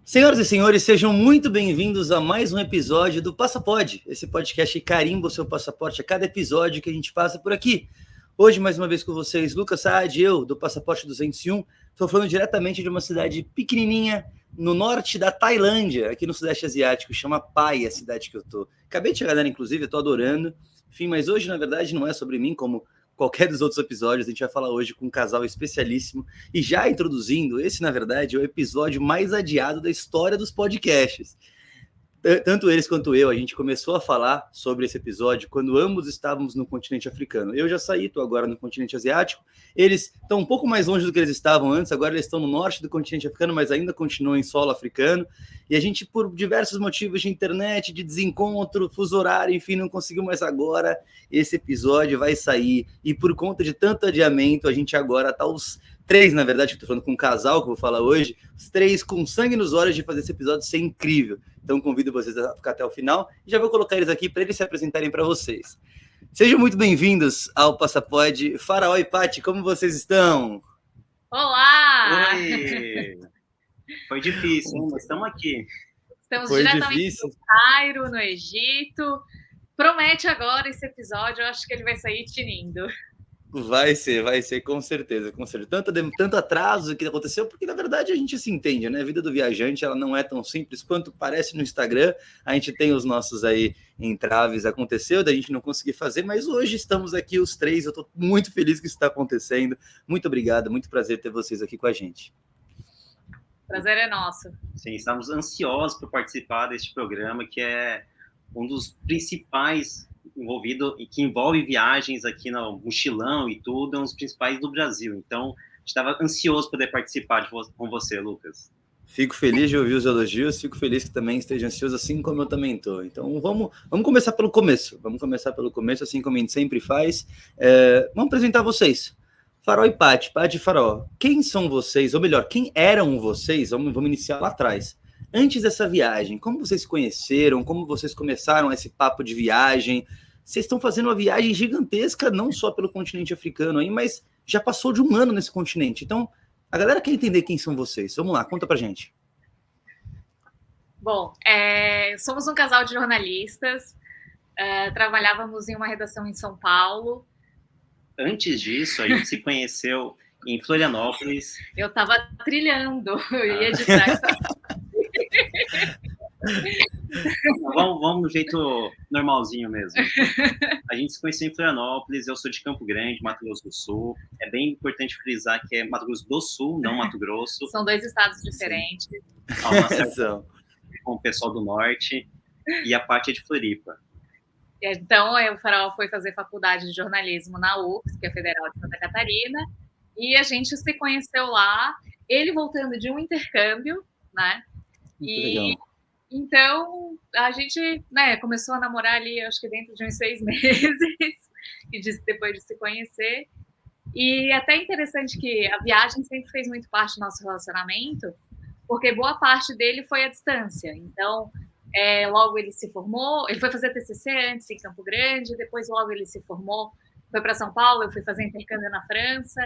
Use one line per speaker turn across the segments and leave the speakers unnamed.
Senhoras e senhores, sejam muito bem-vindos a mais um episódio do Passapod, esse podcast que carimba o seu passaporte a cada episódio que a gente passa por aqui. Hoje, mais uma vez com vocês, Lucas Saad, eu, do Passaporte 201, estou falando diretamente de uma cidade pequenininha no norte da Tailândia, aqui no Sudeste Asiático, chama Pai, a cidade que eu tô. Acabei de chegar nela, inclusive, eu tô adorando. Enfim, mas hoje, na verdade, não é sobre mim, como qualquer dos outros episódios, a gente vai falar hoje com um casal especialíssimo. E já introduzindo, esse, na verdade, é o episódio mais adiado da história dos podcasts. Tanto eles quanto eu, a gente começou a falar sobre esse episódio quando ambos estávamos no continente africano. Eu já saí, estou agora no continente asiático. Eles estão um pouco mais longe do que eles estavam antes, agora eles estão no norte do continente africano, mas ainda continuam em solo africano. E a gente, por diversos motivos de internet, de desencontro, fuso horário, enfim, não conseguiu mais agora. Esse episódio vai sair. E por conta de tanto adiamento, a gente agora está os três, na verdade, que estou falando com um casal que eu vou falar hoje, os três com sangue nos olhos de fazer esse episódio ser incrível. Então convido vocês a ficar até o final e já vou colocar eles aqui para eles se apresentarem para vocês. Sejam muito bem-vindos ao Passapod. Faraó e Pati, como vocês estão?
Olá!
Oi! Foi difícil, mas estamos aqui.
Estamos
Foi
diretamente
difícil?
do Cairo, no Egito. Promete agora esse episódio, eu acho que ele vai sair tinindo.
Vai ser, com certeza, com certeza. Tanto atraso que aconteceu, porque na verdade a gente se entende, né? A vida do viajante, ela não é tão simples quanto parece no Instagram. A gente tem os nossos aí entraves, aconteceu da gente não conseguir fazer, mas hoje estamos aqui os três, eu estou muito feliz que isso está acontecendo. Muito obrigado, muito prazer ter vocês aqui com a gente.
Prazer é nosso.
Sim, estamos ansiosos por participar deste programa, que é um dos principais envolvido e que envolve viagens aqui no mochilão e tudo, é um dos principais do Brasil. Então, a gente estava ansioso por poder participar com você, Lucas.
Fico feliz de ouvir os elogios, fico feliz que também esteja ansioso, assim como eu também estou. Então vamos começar pelo começo. Vamos começar pelo começo, assim como a gente sempre faz. Vamos apresentar vocês. Faraó e Pati, Pati e Faraó. Quem são vocês? Ou melhor, quem eram vocês? Vamos iniciar lá atrás. Antes dessa viagem, como vocês se conheceram? Como vocês começaram esse papo de viagem? Vocês estão fazendo uma viagem gigantesca, não só pelo continente africano aí, mas já passou de um ano nesse continente. Então, a galera quer entender quem são vocês. Vamos lá, conta pra gente.
Bom, somos um casal de jornalistas, trabalhávamos em uma redação em São Paulo.
Antes disso, a gente se conheceu em Florianópolis.
Eu estava trilhando, eu ia editar essa...
Vamos no jeito normalzinho mesmo. A gente se conheceu em Florianópolis, eu sou de Campo Grande, Mato Grosso do Sul. É bem importante frisar que é Mato Grosso do Sul, não Mato Grosso.
São dois estados diferentes.
Com o pessoal do Norte, e a parte é de Floripa.
Então, o Faraó foi fazer faculdade de jornalismo na UFSC, que é a Federal de Santa Catarina, e a gente se conheceu lá, ele voltando de um intercâmbio, né?
Legal.
Então, a gente, né, começou a namorar ali, acho que dentro de uns 6 meses, e depois de se conhecer. E é até interessante que a viagem sempre fez muito parte do nosso relacionamento, porque boa parte dele foi à distância. Então, logo ele se formou, ele foi fazer TCC antes em Campo Grande, depois logo ele se formou, foi para São Paulo, eu fui fazer intercâmbio na França.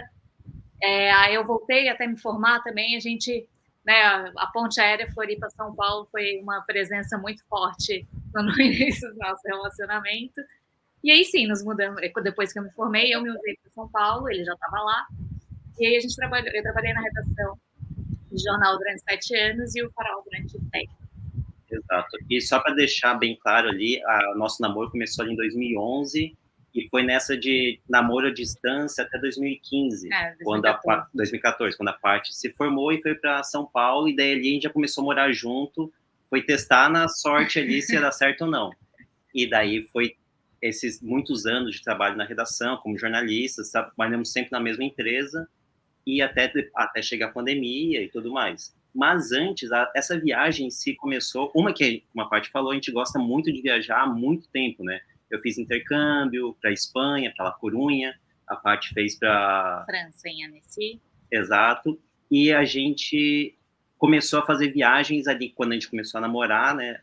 Aí eu voltei até me formar também, a gente... Né, a ponte aérea Floripa-São Paulo foi uma presença muito forte no início do nosso relacionamento. E aí sim, nos mudamos. Depois que eu me formei, eu me mudei para São Paulo, ele já estava lá. E aí eu trabalhei na redação de jornal durante 7 anos e o Faraó durante 10.
Exato. E só para deixar bem claro ali, nosso namoro começou ali em 2011 e foi nessa de namoro à distância até 2015, 2014, quando a Pati se formou e foi para São Paulo, e daí ali a gente já começou a morar junto, foi testar na sorte ali se ia dar certo ou não. E daí foi esses muitos anos de trabalho na redação, como jornalistas, trabalhamos sempre na mesma empresa, e até chegar a pandemia e tudo mais. Mas antes, essa viagem em si começou, uma parte falou, a gente gosta muito de viajar há muito tempo, né? Eu fiz intercâmbio para Espanha, para La Corunha, a parte fez para...
França, em Annecy.
Exato. E a gente começou a fazer viagens ali, quando a gente começou a namorar, né?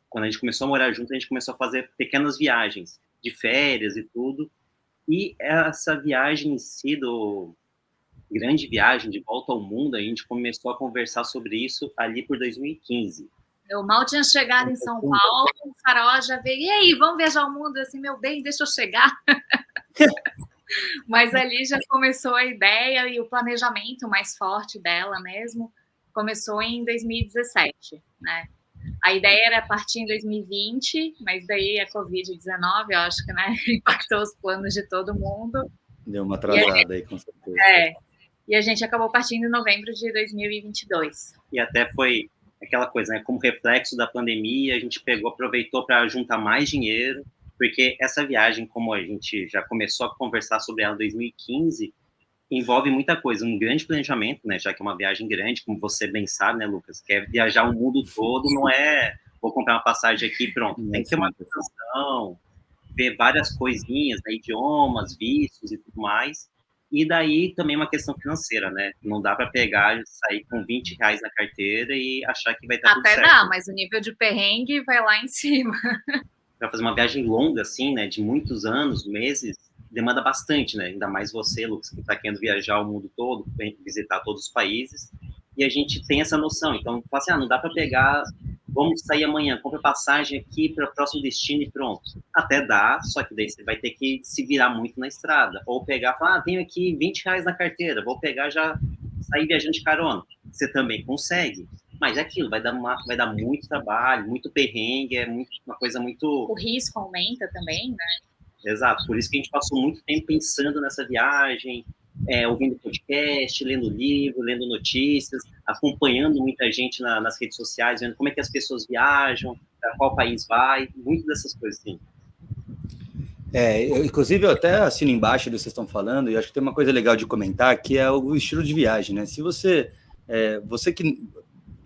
Quando a gente começou a morar junto, a gente começou a fazer pequenas viagens de férias e tudo. E essa viagem em si grande viagem de volta ao mundo, a gente começou a conversar sobre isso ali por 2015.
Eu mal tinha chegado em São Paulo, o Faraó já veio, e aí, vamos viajar o mundo? Assim, meu bem, deixa eu chegar. Mas ali já começou a ideia e o planejamento mais forte dela mesmo começou em 2017, né? A ideia era partir em 2020, mas daí a Covid-19, eu acho que, né, impactou os planos de todo mundo.
Deu uma atrasada aí, com certeza.
E a gente acabou partindo em novembro de 2022.
E até foi aquela coisa, né? Como reflexo da pandemia, a gente aproveitou para juntar mais dinheiro, porque essa viagem, como a gente já começou a conversar sobre ela em 2015, envolve muita coisa, um grande planejamento, né? Já que é uma viagem grande, como você bem sabe, né, Lucas? Quer viajar o mundo todo, não é vou comprar uma passagem aqui e pronto. Tem que ter uma atenção, ver várias coisinhas, né, idiomas, vistos e tudo mais. E daí também uma questão financeira, né? Não dá para pegar e sair com R$20 na carteira e achar que vai estar tudo certo.
Até dá, mas o nível de perrengue vai lá em cima.
Para fazer uma viagem longa, assim, né, de muitos anos, meses, demanda bastante, né? Ainda mais você, Lucas, que está querendo viajar o mundo todo, visitar todos os países. E a gente tem essa noção. Então, fala assim, não dá para pegar, vamos sair amanhã, compra passagem aqui para o próximo destino e pronto. Até dá, só que daí você vai ter que se virar muito na estrada. Ou pegar, falar, tenho aqui R$20 na carteira, vou pegar já, sair viajando de carona. Você também consegue. Mas é aquilo, vai dar muito trabalho, muito perrengue, uma coisa muito...
O risco aumenta também, né?
Exato, por isso que a gente passou muito tempo pensando nessa viagem, ouvindo podcast, lendo livro, lendo notícias, acompanhando muita gente nas redes sociais, vendo como é que as pessoas viajam, para qual país vai, muito dessas coisas, sim.
Inclusive, eu até assino embaixo do que vocês estão falando, e acho que tem uma coisa legal de comentar, que é o estilo de viagem, né? Se você que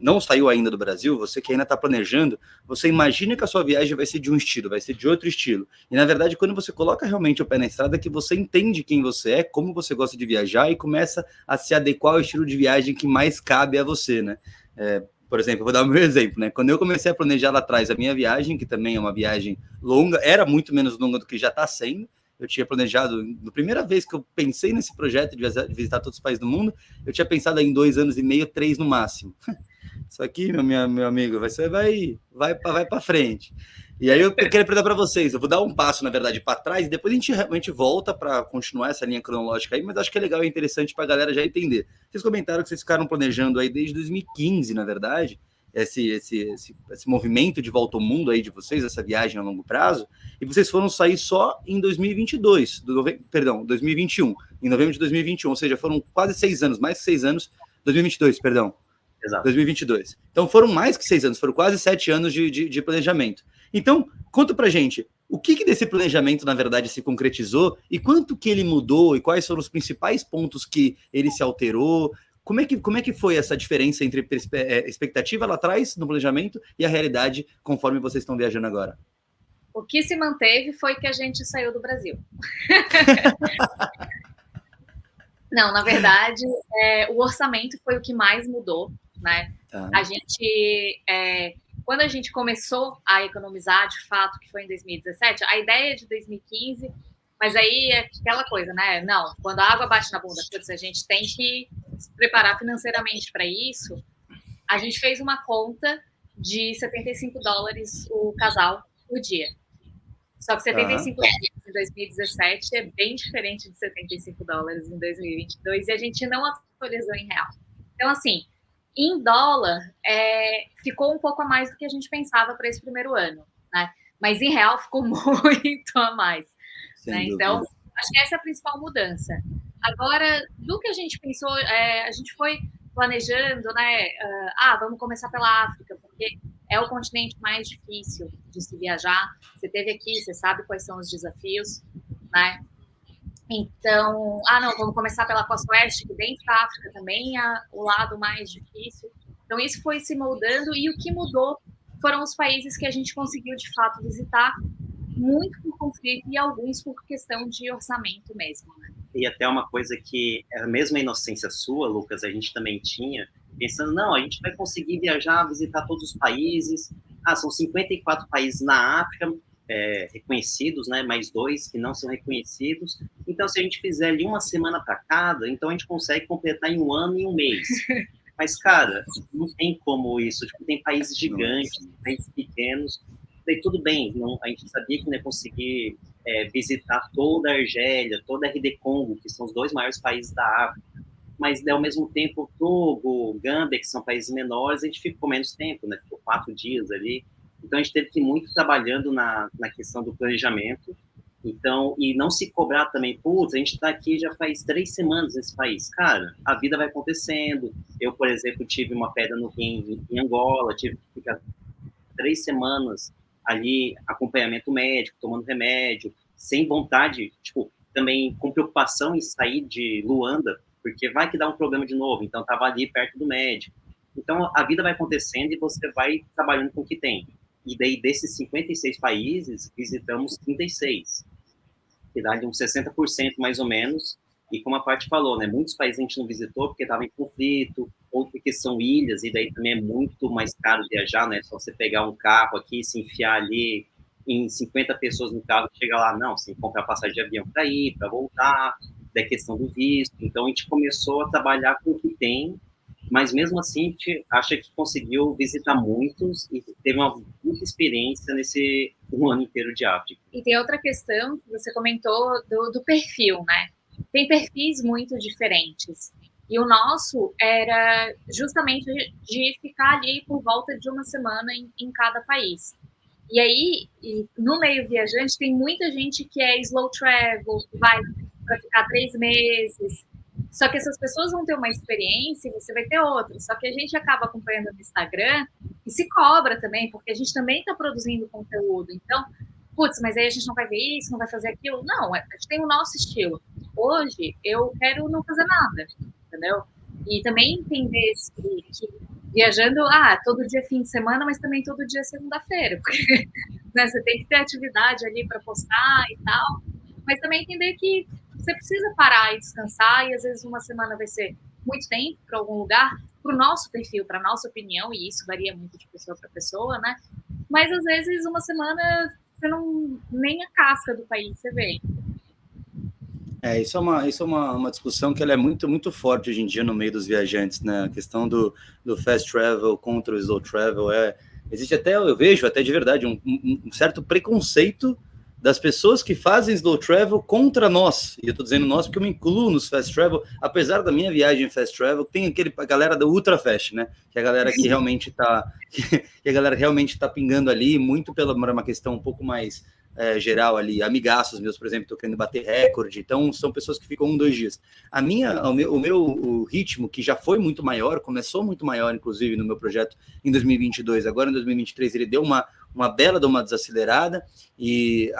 não saiu ainda do Brasil, você que ainda está planejando, você imagina que a sua viagem vai ser de um estilo, vai ser de outro estilo. E, na verdade, quando você coloca realmente o pé na estrada, que você entende quem você é, como você gosta de viajar e começa a se adequar ao estilo de viagem que mais cabe a você, né? Por exemplo, eu vou dar o meu exemplo, né? Quando eu comecei a planejar lá atrás a minha viagem, que também é uma viagem longa, era muito menos longa do que já está sendo. Eu tinha planejado, na primeira vez que eu pensei nesse projeto de visitar todos os países do mundo, eu tinha pensado em 2 anos e meio, 3 no máximo. Isso aqui, meu amigo, vai para frente. E aí eu quero perguntar para vocês, eu vou dar um passo, na verdade, para trás, e depois a gente volta para continuar essa linha cronológica aí, mas acho que é legal e interessante para a galera já entender. Vocês comentaram que vocês ficaram planejando aí desde 2015, na verdade, esse movimento de volta ao mundo aí de vocês, essa viagem a longo prazo, e vocês foram sair só em 2021, em novembro de 2021, ou seja, foram quase 6 anos, mais que 6 anos, 2022, perdão.
Exato.
2022. Então foram mais que 6 anos, foram quase 7 anos de planejamento. Então, conta pra gente, o que desse planejamento, na verdade, se concretizou e quanto que ele mudou e quais foram os principais pontos que ele se alterou? Como é que foi essa diferença entre expectativa lá atrás no planejamento e a realidade conforme vocês estão viajando agora?
O que se manteve foi que a gente saiu do Brasil. Não, na verdade, o orçamento foi o que mais mudou, né? Tá. A gente, quando a gente começou a economizar, de fato, que foi em 2017, a ideia é de 2015, mas aí é aquela coisa, né? Não, quando a água bate na bunda, a gente tem que se preparar financeiramente para isso. A gente fez uma conta de $75 o casal por dia. Só que $75 em 2017 é bem diferente de $75 em 2022 e a gente não atualizou em real. Então, assim, em dólar, ficou um pouco a mais do que a gente pensava para esse primeiro ano, né? Mas em real ficou muito a mais. Né? Então, acho que essa é a principal mudança. Agora, do que a gente pensou, a gente foi planejando, né? Vamos começar pela África, porque é o continente mais difícil de se viajar. Você esteve aqui, você sabe quais são os desafios, né? Então, não, vamos começar pela costa oeste, que dentro da África também é o lado mais difícil. Então, isso foi se moldando e o que mudou foram os países que a gente conseguiu, de fato, visitar, muito por conflito e alguns por questão de orçamento mesmo, né?
E até uma coisa que, a mesma inocência sua, Lucas, a gente também tinha, pensando, não, a gente vai conseguir viajar, visitar todos os países, são 54 países na África, reconhecidos, né? Mais 2 que não são reconhecidos. Então, se a gente fizer ali uma semana para cada, então a gente consegue completar em 1 ano e 1 mês. Mas, cara, não tem como isso. Tipo, tem países gigantes, países pequenos. Daí tudo bem, não, a gente sabia que não ia conseguir visitar toda a Argélia, toda a RD Congo, que são os 2 maiores países da África. Mas, ao mesmo tempo, Togo, Gâmbia, que são países menores, a gente ficou menos tempo, né? Ficou 4 dias ali. Então, a gente teve que ir muito trabalhando na questão do planejamento. Então, e não se cobrar também, putz, a gente está aqui já faz 3 semanas nesse país. Cara, a vida vai acontecendo. Eu, por exemplo, tive uma pedra no rim em Angola, tive que ficar 3 semanas ali, acompanhamento médico, tomando remédio, sem vontade, tipo, também com preocupação em sair de Luanda, porque vai que dá um problema de novo, então estava ali perto do médico. Então, a vida vai acontecendo e você vai trabalhando com o que tem. E daí, desses 56 países, visitamos 36, que dá de uns 60% mais ou menos. E como a parte falou, né, muitos países a gente não visitou porque estava em conflito, ou porque são ilhas, e daí também é muito mais caro viajar, né? Só você pegar um carro aqui, se enfiar ali em 50 pessoas no carro, chega lá, não, você tem que comprar passagem de avião para ir, para voltar, da questão do visto. Então, a gente começou a trabalhar com o que tem, mas mesmo assim, a gente acha que conseguiu visitar muitos e teve uma muita experiência nesse 1 ano inteiro de África.
E tem outra questão que você comentou do perfil, né? Tem perfis muito diferentes. E o nosso era justamente de ficar ali por volta de 1 semana em cada país. E aí, no meio viajante, tem muita gente que é slow travel, que vai para ficar 3 meses. Só que essas pessoas vão ter uma experiência e você vai ter outra. Só que a gente acaba acompanhando no Instagram e se cobra também, porque a gente também está produzindo conteúdo. Então, putz, mas aí a gente não vai ver isso, não vai fazer aquilo. Não, a gente tem o nosso estilo. Hoje, eu quero não fazer nada, entendeu? E também entender que viajando, todo dia fim de semana, mas também todo dia segunda-feira, porque né, você tem que ter atividade ali para postar e tal, mas também entender que você precisa parar e descansar, e às vezes 1 semana vai ser muito tempo para algum lugar, para o nosso perfil, para a nossa opinião, e isso varia muito de pessoa para pessoa, né? Mas às vezes 1 semana você não, nem a casca do país você vê.
Isso é uma discussão que ela é muito, muito forte hoje em dia no meio dos viajantes, né? A questão do fast travel contra o slow travel. Existe até, eu vejo até de verdade, um certo preconceito das pessoas que fazem slow travel contra nós. E eu estou dizendo nós porque eu me incluo nos fast travel, apesar da minha viagem fast travel, tem a galera da ultra fast, né? Que é a galera que realmente está pingando ali, muito pela uma questão um pouco mais geral ali, amigaços meus, por exemplo, estou querendo bater recorde, então são pessoas que ficam 1, 2 dias. O ritmo, que já foi muito maior, começou muito maior, inclusive, no meu projeto em 2022, agora em 2023 ele deu uma bela de uma desacelerada, e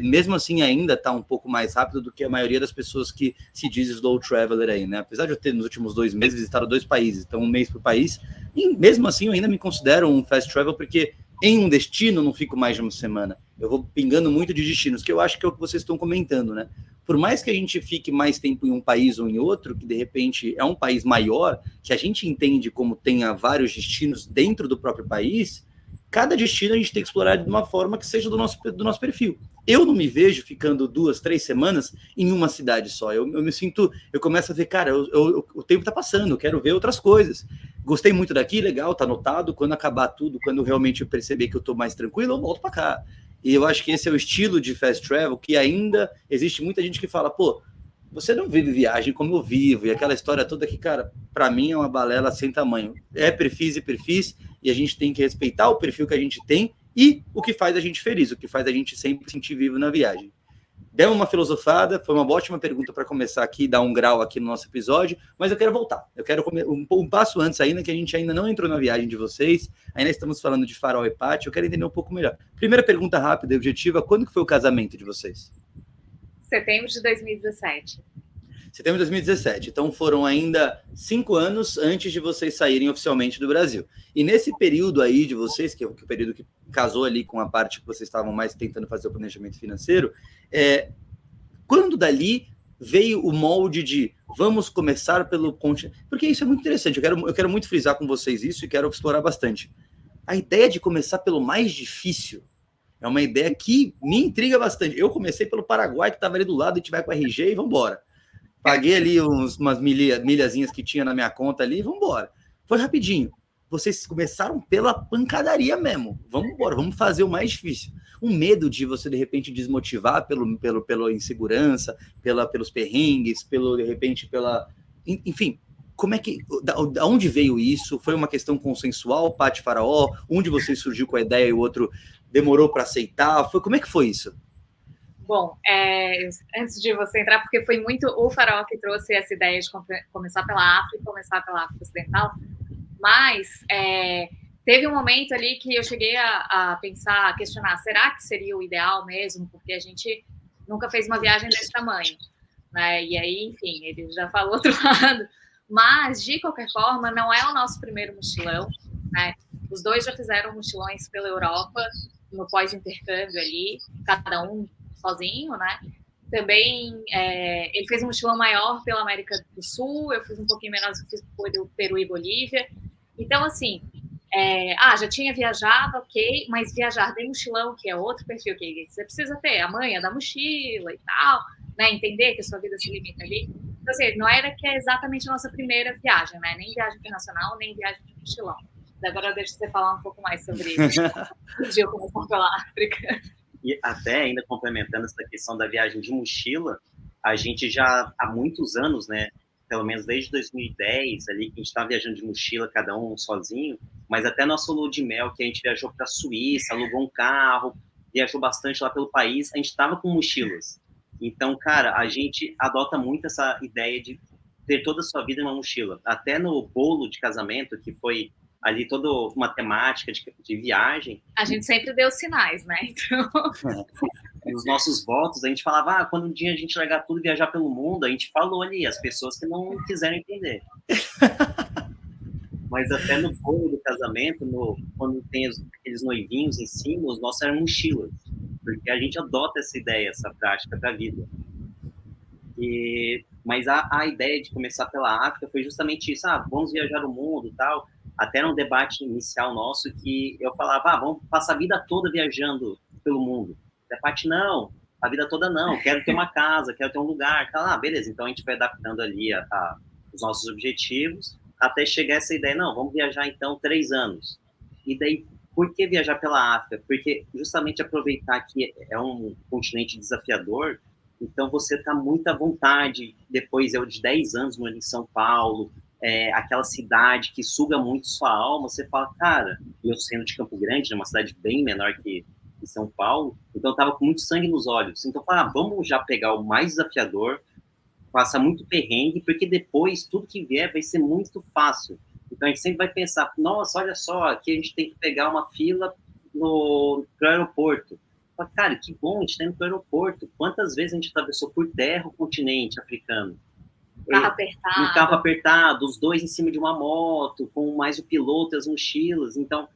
mesmo assim ainda está um pouco mais rápido do que a maioria das pessoas que se diz slow traveler aí, né? Apesar de eu ter nos últimos 2 meses visitado 2 países, então 1 mês por país, e mesmo assim eu ainda me considero um fast travel, porque em um destino não fico mais de 1 semana, eu vou pingando muito de destinos, que eu acho que é o que vocês estão comentando, né? Por mais que a gente fique mais tempo em um país ou em outro, que de repente é um país maior, que a gente entende como tenha vários destinos dentro do próprio país, cada destino a gente tem que explorar de uma forma que seja do nosso perfil. Eu não me vejo ficando 2, 3 semanas em uma cidade só. Eu me sinto, eu começo a ver, cara, o tempo tá passando, eu quero ver outras coisas. Gostei muito daqui, legal, tá anotado. Quando acabar tudo, quando realmente eu perceber que eu tô mais tranquilo, eu volto para cá. E eu acho que esse é o estilo de fast travel, que ainda existe muita gente que fala, pô, você não vive viagem como eu vivo, e aquela história toda que, cara, para mim é uma balela sem tamanho. É perfis, e a gente tem que respeitar o perfil que a gente tem e o que faz a gente feliz, o que faz a gente sempre sentir vivo na viagem. Deu uma filosofada, foi uma ótima pergunta para começar aqui, dar um grau aqui no nosso episódio, mas eu quero voltar. Eu quero um passo antes ainda, que a gente ainda não entrou na viagem de vocês, ainda estamos falando de Farol e Pátio, eu quero entender um pouco melhor. Primeira pergunta rápida e objetiva, quando que foi o casamento de vocês?
Setembro de 2017.
Setembro de 2017. Então foram ainda 5 anos antes de vocês saírem oficialmente do Brasil. E nesse período aí de vocês, que é o período que casou ali com a parte que vocês estavam mais tentando fazer o planejamento financeiro, quando dali veio o molde de vamos começar pelo continente? Porque isso é muito interessante. Eu quero muito frisar com vocês isso e quero explorar bastante. A ideia de começar pelo mais difícil, É uma ideia que me intriga bastante. Eu comecei pelo Paraguai, que estava ali do lado, e tiver com RG, e vamos embora. Paguei ali umas milhazinhas que tinha na minha conta ali, vamos embora. Foi rapidinho. Vocês começaram pela pancadaria mesmo. Vamos embora, vamos fazer o mais difícil. Um medo de você, de repente, desmotivar pela insegurança, pelos perrengues, de repente, pela... Enfim, como é que... Da onde veio isso? Foi uma questão consensual, Paty Faraó? Um de vocês surgiu com a ideia e o outro demorou para aceitar? Como é que foi isso?
Bom, antes de você entrar, porque foi muito o Faraó que trouxe essa ideia de começar pela África, começar pela África Ocidental, mas teve um momento ali que eu cheguei a pensar, a questionar, será que seria o ideal mesmo? Porque a gente nunca fez uma viagem desse tamanho, né? E aí, enfim, ele já falou outro lado. Mas, de qualquer forma, não é o nosso primeiro mochilão, né? Os dois já fizeram mochilões pela Europa, no pós-intercâmbio ali, cada um sozinho, né? Também ele fez um mochilão maior pela América do Sul, eu fiz um pouquinho menor, eu fiz por Peru e Bolívia. Então, assim, já tinha viajado, ok, mas viajar de mochilão, que é outro perfil que você precisa ter, a manha da mochila e tal, né? Entender que a sua vida se limita ali. Então, assim, não era que é exatamente a nossa primeira viagem, né? Nem viagem internacional, nem viagem de mochilão. Agora deixa você falar um pouco mais sobre isso. O dia eu começar pela África.
E até ainda complementando essa questão da viagem de mochila, a gente já há muitos anos, né, pelo menos desde 2010, ali, que a gente estava viajando de mochila, cada um sozinho, mas até nosso lua de mel, que a gente viajou para a Suíça, alugou um carro, viajou bastante lá pelo país, a gente estava com mochilas. Então, cara, a gente adota muito essa ideia de ter toda a sua vida em uma mochila. Até no bolo de casamento, que foi ali toda uma temática de viagem.
A gente sempre deu sinais, né? Então...
Nos nossos votos, a gente falava, quando um dia a gente largar tudo e viajar pelo mundo, a gente falou ali, as pessoas que não quiseram entender. Mas até no bolo do casamento, quando tem aqueles noivinhos em cima, os nossos eram mochilas. Porque a gente adota essa ideia, essa prática para a vida. Mas a ideia de começar pela África foi justamente isso, vamos viajar o mundo e tal. Até num debate inicial nosso que eu falava, vamos passar a vida toda viajando pelo mundo. A Paty, não, a vida toda não, quero ter uma casa, quero ter um lugar. Beleza, então a gente vai adaptando ali os nossos objetivos, até chegar essa ideia, não, vamos viajar então 3 anos. E daí, por que viajar pela África? Porque justamente aproveitar que é um continente desafiador, então você está muito à vontade, depois de 10 anos morando em São Paulo, aquela cidade que suga muito sua alma, você fala, cara, eu sendo de Campo Grande, uma cidade bem menor que São Paulo, então eu tava com muito sangue nos olhos, então eu falei, vamos já pegar o mais desafiador, passar muito perrengue, porque depois tudo que vier vai ser muito fácil. Então a gente sempre vai pensar, nossa, olha só, aqui a gente tem que pegar uma fila pro aeroporto. Fala, cara, que bom, a gente tá indo pro aeroporto. Quantas vezes a gente atravessou por terra o continente africano? Um carro apertado, os dois em cima de uma moto, com mais o piloto e as mochilas. Então,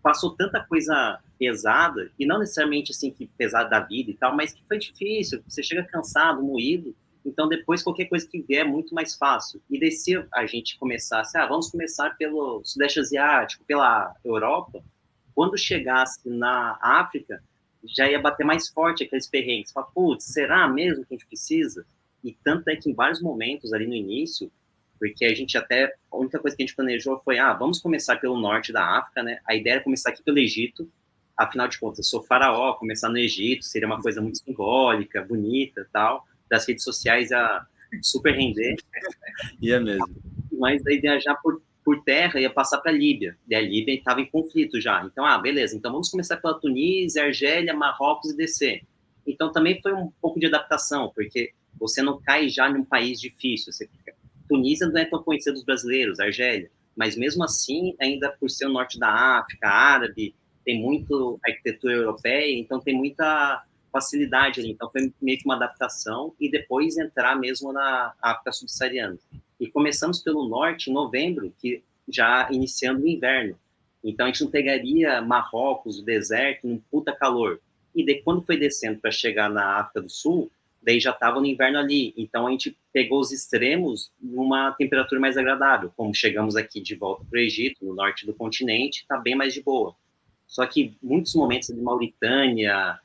passou tanta coisa pesada, e não necessariamente assim que pesada da vida e tal, mas que foi difícil, você chega cansado, moído, então depois qualquer coisa que vier é muito mais fácil. E daí se a gente começasse, vamos começar pelo Sudeste Asiático, pela Europa, quando chegasse na África, já ia bater mais forte aqueles perrengues. Fala, putz, será mesmo que a gente precisa? E tanto é que em vários momentos ali no início, porque a gente a única coisa que a gente planejou foi, vamos começar pelo norte da África, né? A ideia era começar aqui pelo Egito, afinal de contas, eu sou faraó, começar no Egito seria uma coisa muito simbólica, bonita, tal, das redes sociais a super render.
Ia mesmo.
Mas daí viajar por terra ia passar para a Líbia, e a Líbia estava em conflito já. Então, beleza, então vamos começar pela Tunísia, Argélia, Marrocos e descer. Então também foi um pouco de adaptação, porque você não cai já num país difícil, Tunísia não é tão conhecida dos brasileiros, Argélia, mas mesmo assim, ainda por ser o norte da África, árabe, tem muito arquitetura europeia, então tem muita facilidade ali. Então foi meio que uma adaptação e depois entrar mesmo na África subsaariana. E começamos pelo norte em novembro, que já iniciando o inverno. Então a gente não pegaria Marrocos, o deserto, num puta calor. E daí quando foi descendo para chegar na África do Sul, daí já estava no inverno ali, então a gente pegou os extremos numa temperatura mais agradável, como chegamos aqui de volta para o Egito, no norte do continente, está bem mais de boa. Só que muitos momentos de Mauritânia,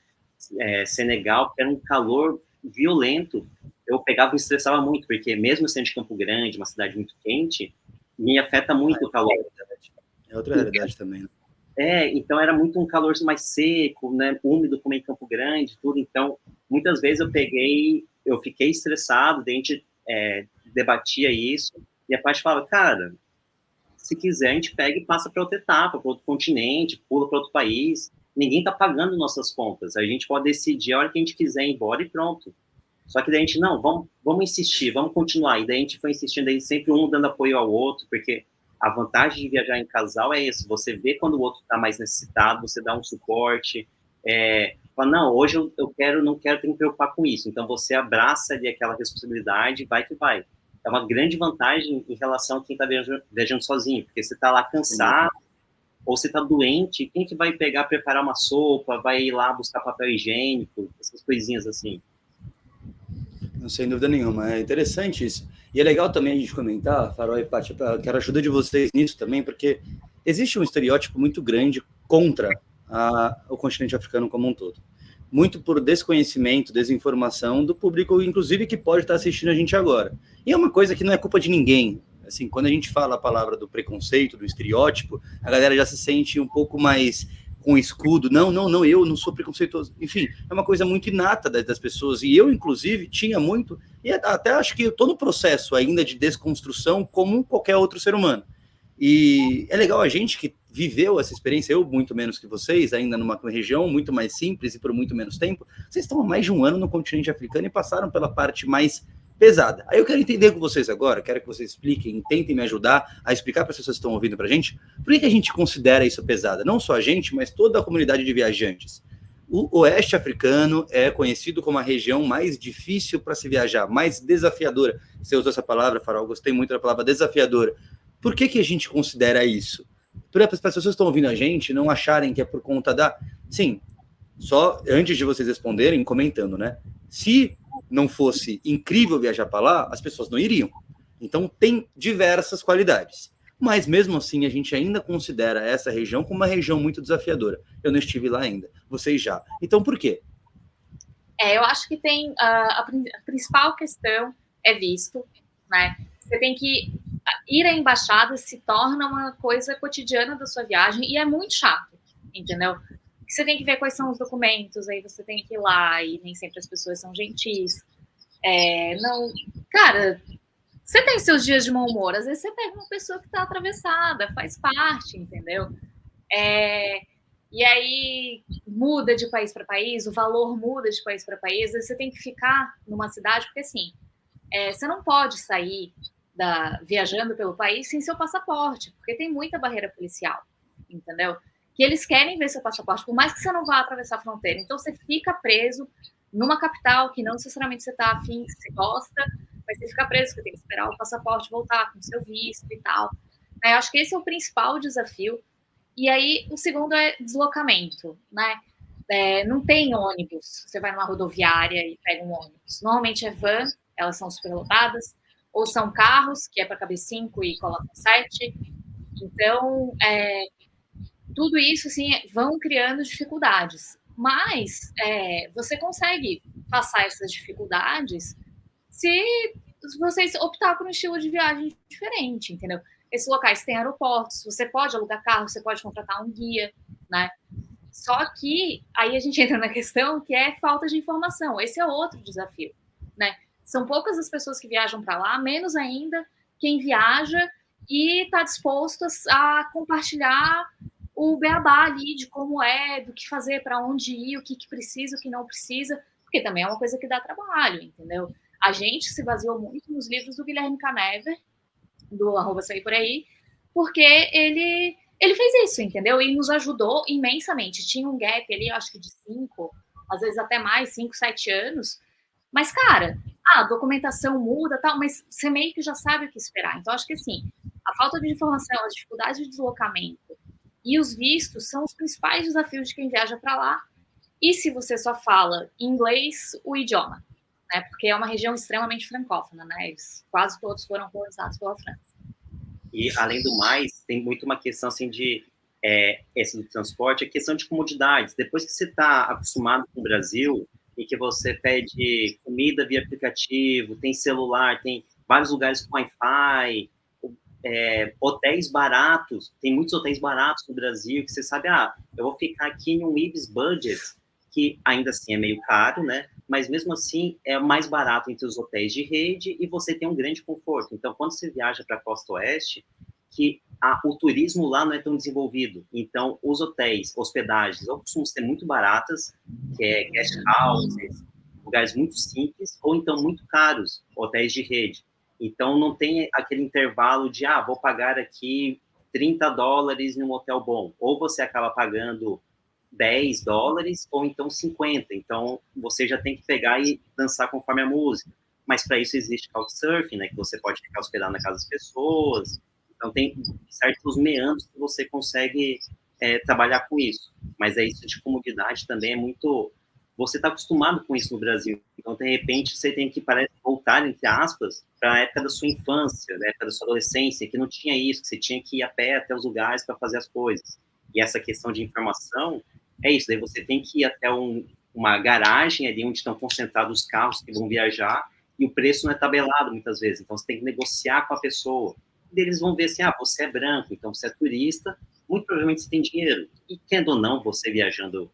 Senegal, era um calor violento. Eu pegava e me estressava muito, porque mesmo sendo de Campo Grande, uma cidade muito quente, me afeta muito o calor.
É outra realidade também, né?
Então era muito um calor mais seco, né, úmido como em Campo Grande, tudo. Então, muitas vezes eu fiquei estressado, a gente debatia isso, e a parte falava, cara, se quiser a gente pega e passa para outra etapa, para outro continente, pula para outro país, ninguém está pagando nossas contas, a gente pode decidir a hora que a gente quiser ir embora e pronto. Só que daí a gente, não, vamos insistir, vamos continuar. E daí a gente foi insistindo, aí sempre um dando apoio ao outro, porque a vantagem de viajar em casal é isso, você vê quando o outro está mais necessitado, você dá um suporte, fala, não, hoje eu não quero ter que me preocupar com isso. Então você abraça ali aquela responsabilidade, vai que vai. É uma grande vantagem em relação a quem está viajando sozinho, porque você está lá cansado, ou você está doente, quem que vai pegar, preparar uma sopa, vai ir lá buscar papel higiênico, essas coisinhas assim.
Sem dúvida nenhuma, é interessante isso. E é legal também a gente comentar, Farol e Paty, quero a ajuda de vocês nisso também, porque existe um estereótipo muito grande contra o continente africano como um todo. Muito por desconhecimento, desinformação do público, inclusive, que pode estar assistindo a gente agora. E é uma coisa que não é culpa de ninguém. Assim, quando a gente fala a palavra do preconceito, do estereótipo, a galera já se sente um pouco mais com escudo, não, eu não sou preconceituoso. Enfim, é uma coisa muito inata das pessoas, e eu, inclusive, tinha muito, e até acho que eu estou no processo ainda de desconstrução como qualquer outro ser humano. E é legal a gente que viveu essa experiência, eu muito menos que vocês, ainda numa região muito mais simples e por muito menos tempo. Vocês estão há mais de um ano no continente africano e passaram pela parte mais pesada. Aí eu quero entender com vocês agora, quero que vocês expliquem, tentem me ajudar a explicar para as pessoas que estão ouvindo para a gente, por que a gente considera isso pesada? Não só a gente, mas toda a comunidade de viajantes. O oeste africano é conhecido como a região mais difícil para se viajar, mais desafiadora. Você usou essa palavra, Farol, gostei muito da palavra desafiadora. Por que a gente considera isso? Para as pessoas que estão ouvindo a gente não acharem que é por conta da... Sim, só antes de vocês responderem, comentando, né? Se não fosse incrível viajar para lá, as pessoas não iriam. Então, tem diversas qualidades. Mas, mesmo assim, a gente ainda considera essa região como uma região muito desafiadora. Eu não estive lá ainda. Vocês já. Então, por quê?
Eu acho que tem... a principal questão é visto, né? Você tem que... Ir à embaixada se torna uma coisa cotidiana da sua viagem e é muito chato, entendeu? Você tem que ver quais são os documentos, aí você tem que ir lá e nem sempre as pessoas são gentis. Não, cara, você tem seus dias de mau humor, às vezes você pega uma pessoa que está atravessada, faz parte, entendeu? E aí muda de país para país, o valor muda de país para país, às vezes você tem que ficar numa cidade, porque assim, você não pode sair viajando pelo país sem seu passaporte, porque tem muita barreira policial, entendeu? Que eles querem ver seu passaporte, por mais que você não vá atravessar a fronteira. Então, você fica preso numa capital que não necessariamente você está afim, que você gosta, mas você fica preso, você tem que esperar o passaporte voltar com seu visto e tal. Eu acho que esse é o principal desafio. E aí, o segundo é deslocamento, né? Não tem ônibus. Você vai numa rodoviária e pega um ônibus. Normalmente é van, elas são superlotadas, ou são carros, que é para caber 5 e colocam 7. Então, tudo isso, assim, vão criando dificuldades. Mas você consegue passar essas dificuldades se vocês optar por um estilo de viagem diferente, entendeu? Esses locais têm aeroportos, você pode alugar carro, você pode contratar um guia, né? Só que aí a gente entra na questão que é falta de informação. Esse é outro desafio, né? São poucas as pessoas que viajam para lá, menos ainda quem viaja e está disposto a compartilhar o beabá ali de como do que fazer, para onde ir, o que precisa, o que não precisa, porque também é uma coisa que dá trabalho, entendeu? A gente se baseou muito nos livros do Guilherme Canever, do @sair por aí, porque ele fez isso, entendeu? E nos ajudou imensamente. Tinha um gap ali, eu acho que de 5, às vezes até mais, 5, 7 anos. Mas, cara, a documentação muda, tal, mas você meio que já sabe o que esperar. Então, acho que, assim, a falta de informação, as dificuldades de deslocamento e os vistos são os principais desafios de quem viaja para lá. E se você só fala inglês, o idioma, né? Porque é uma região extremamente francófona, né? Eles, quase todos foram colonizados pela França.
E, além do mais, tem muito uma questão, assim, de esse do transporte, é questão de comodidades. Depois que você está acostumado com o Brasil, e que você pede comida via aplicativo, tem celular, tem vários lugares com Wi-Fi, hotéis baratos, tem muitos hotéis baratos no Brasil, que você sabe, eu vou ficar aqui em um Ibis Budget, que ainda assim é meio caro, né? Mas mesmo assim é mais barato entre os hotéis de rede e você tem um grande conforto. Então, quando você viaja para a Costa Oeste, que o turismo lá não é tão desenvolvido. Então, os hotéis, hospedagens, ou costumam ser muito baratas, que é guest houses, lugares muito simples, ou então muito caros, hotéis de rede. Então, não tem aquele intervalo de, vou pagar aqui $30 em um hotel bom. Ou você acaba pagando $10, ou então 50. Então, você já tem que pegar e dançar conforme a música. Mas, para isso, existe Couchsurfing, né, que você pode ficar hospedado na casa das pessoas. Então, tem certos meandros que você consegue trabalhar com isso. Mas isso de comodidade também é muito... Você está acostumado com isso no Brasil. Então, de repente, você tem que voltar, entre aspas, para a época da sua infância, da época da sua adolescência, que não tinha isso, que você tinha que ir a pé até os lugares para fazer as coisas. E essa questão de informação é isso. Daí você tem que ir até uma garagem ali onde estão concentrados os carros que vão viajar e o preço não é tabelado muitas vezes. Então, você tem que negociar com a pessoa. E eles vão ver assim, você é branco, então você é turista, muito provavelmente você tem dinheiro. E, querendo ou não, você viajando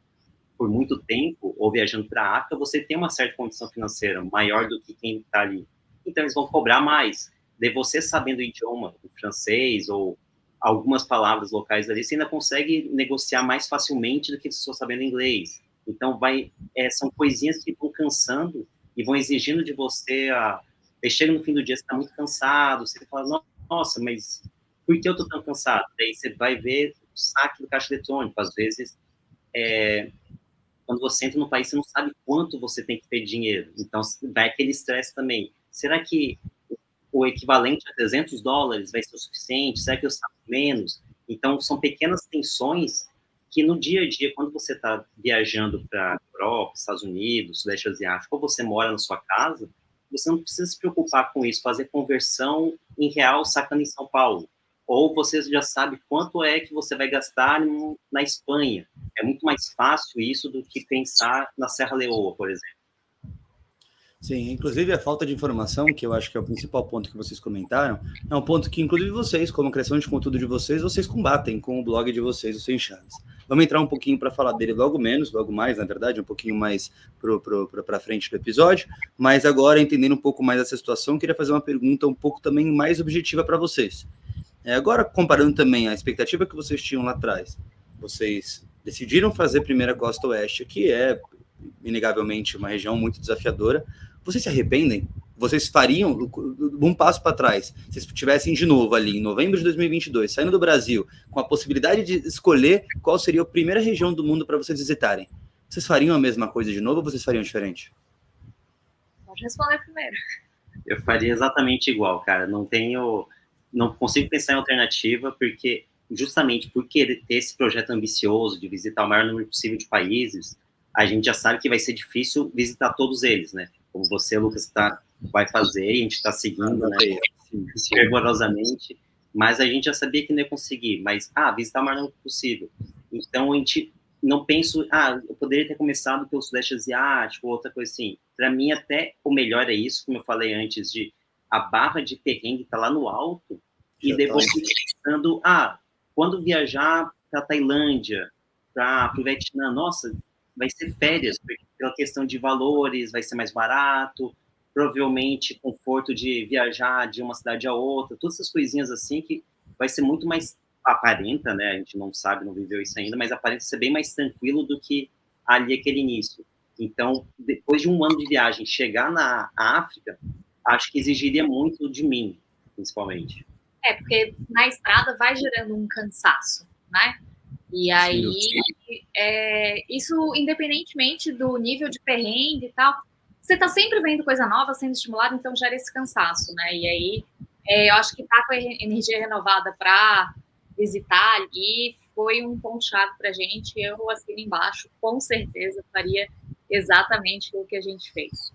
por muito tempo, ou viajando para a África, você tem uma certa condição financeira maior do que quem está ali. Então, eles vão cobrar mais. De você sabendo o idioma, o francês, ou algumas palavras locais ali, você ainda consegue negociar mais facilmente do que se for sabendo inglês. Então, são coisinhas que vão cansando e vão exigindo de você chega no fim do dia, você está muito cansado, você fala, nossa, mas por que eu estou tão cansado? Daí você vai ver o saque do caixa eletrônico. Às vezes, quando você entra no país, você não sabe quanto você tem que ter dinheiro. Então, vai aquele estresse também. Será que o equivalente a $300 vai ser o suficiente? Será que eu saco menos? Então, são pequenas tensões que no dia a dia, quando você está viajando para Europa, Estados Unidos, Sudeste Asiático, ou você mora na sua casa, você não precisa se preocupar com isso, fazer conversão em real sacando em São Paulo. Ou você já sabe quanto é que você vai gastar na Espanha. É muito mais fácil isso do que pensar na Serra Leoa, por exemplo.
Sim, inclusive a falta de informação, que eu acho que é o principal ponto que vocês comentaram, é um ponto que, inclusive, vocês, como criação de conteúdo de vocês combatem com o blog de vocês, o Sem Chaves. Vamos entrar um pouquinho para falar dele logo mais, na verdade, um pouquinho mais para frente do episódio, mas agora, entendendo um pouco mais essa situação, queria fazer uma pergunta um pouco também mais objetiva para vocês. Agora, comparando também a expectativa que vocês tinham lá atrás, vocês decidiram fazer primeiro a Costa Oeste, que é, inegavelmente, uma região muito desafiadora. Vocês se arrependem? Vocês fariam um passo para trás? Se estivessem de novo ali em novembro de 2022, saindo do Brasil, com a possibilidade de escolher qual seria a primeira região do mundo para vocês visitarem, vocês fariam a mesma coisa de novo ou vocês fariam diferente?
Pode responder primeiro.
Eu faria exatamente igual, cara. Não consigo pensar em alternativa, porque justamente por querer ter esse projeto ambicioso de visitar o maior número possível de países, a gente já sabe que vai ser difícil visitar todos eles, né? Como você, Lucas, vai fazer, e a gente está seguindo, né, fervorosamente, mas a gente já sabia que não ia conseguir, mas, visitar o maior número possível. Então, a gente não penso, eu poderia ter começado pelo Sudeste Asiático, outra coisa assim. Para mim, até o melhor é isso, como eu falei antes, de a barra de perrengue tá lá no alto, e depois pensando, quando viajar para Tailândia, para o Vietnã, nossa, vai ser férias, porque pela questão de valores, vai ser mais barato, provavelmente conforto de viajar de uma cidade a outra, todas essas coisinhas assim que vai ser muito mais, aparenta, né, a gente não sabe, não viveu isso ainda, mas aparenta ser bem mais tranquilo do que ali aquele início. Então, depois de um ano de viagem, chegar na África, acho que exigiria muito de mim, principalmente.
Porque na estrada vai gerando um cansaço, né? E aí, isso independentemente do nível de perrengue e tal, você tá sempre vendo coisa nova, sendo estimulado, então gera esse cansaço, né? E aí, eu acho que tá com a energia renovada para visitar ali foi um ponto-chave pra gente. Eu assino embaixo, com certeza faria exatamente o que a gente fez.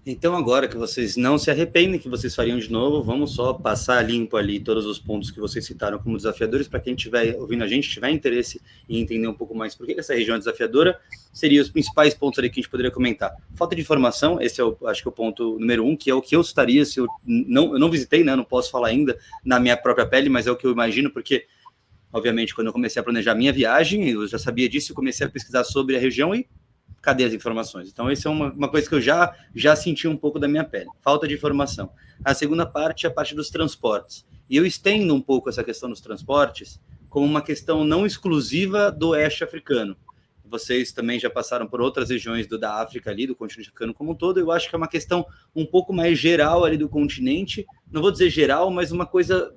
Então, agora que vocês não se arrependem, que vocês fariam de novo, vamos só passar limpo ali todos os pontos que vocês citaram como desafiadores, para quem estiver ouvindo a gente, tiver interesse em entender um pouco mais por que essa região é desafiadora, seriam os principais pontos ali que a gente poderia comentar. Falta de informação, esse é acho que o ponto número 1, que é o que eu citaria se eu não visitei, né, não posso falar ainda na minha própria pele, mas é o que eu imagino, porque, obviamente, quando eu comecei a planejar minha viagem, eu já sabia disso, eu comecei a pesquisar sobre a região e cadê as informações? Então, isso é uma coisa que eu já senti um pouco da minha pele, falta de informação. A segunda parte é a parte dos transportes. E eu estendo um pouco essa questão dos transportes como uma questão não exclusiva do oeste africano. Vocês também já passaram por outras regiões da África ali, do continente africano como um todo. Eu acho que é uma questão um pouco mais geral ali do continente. Não vou dizer geral, mas uma coisa,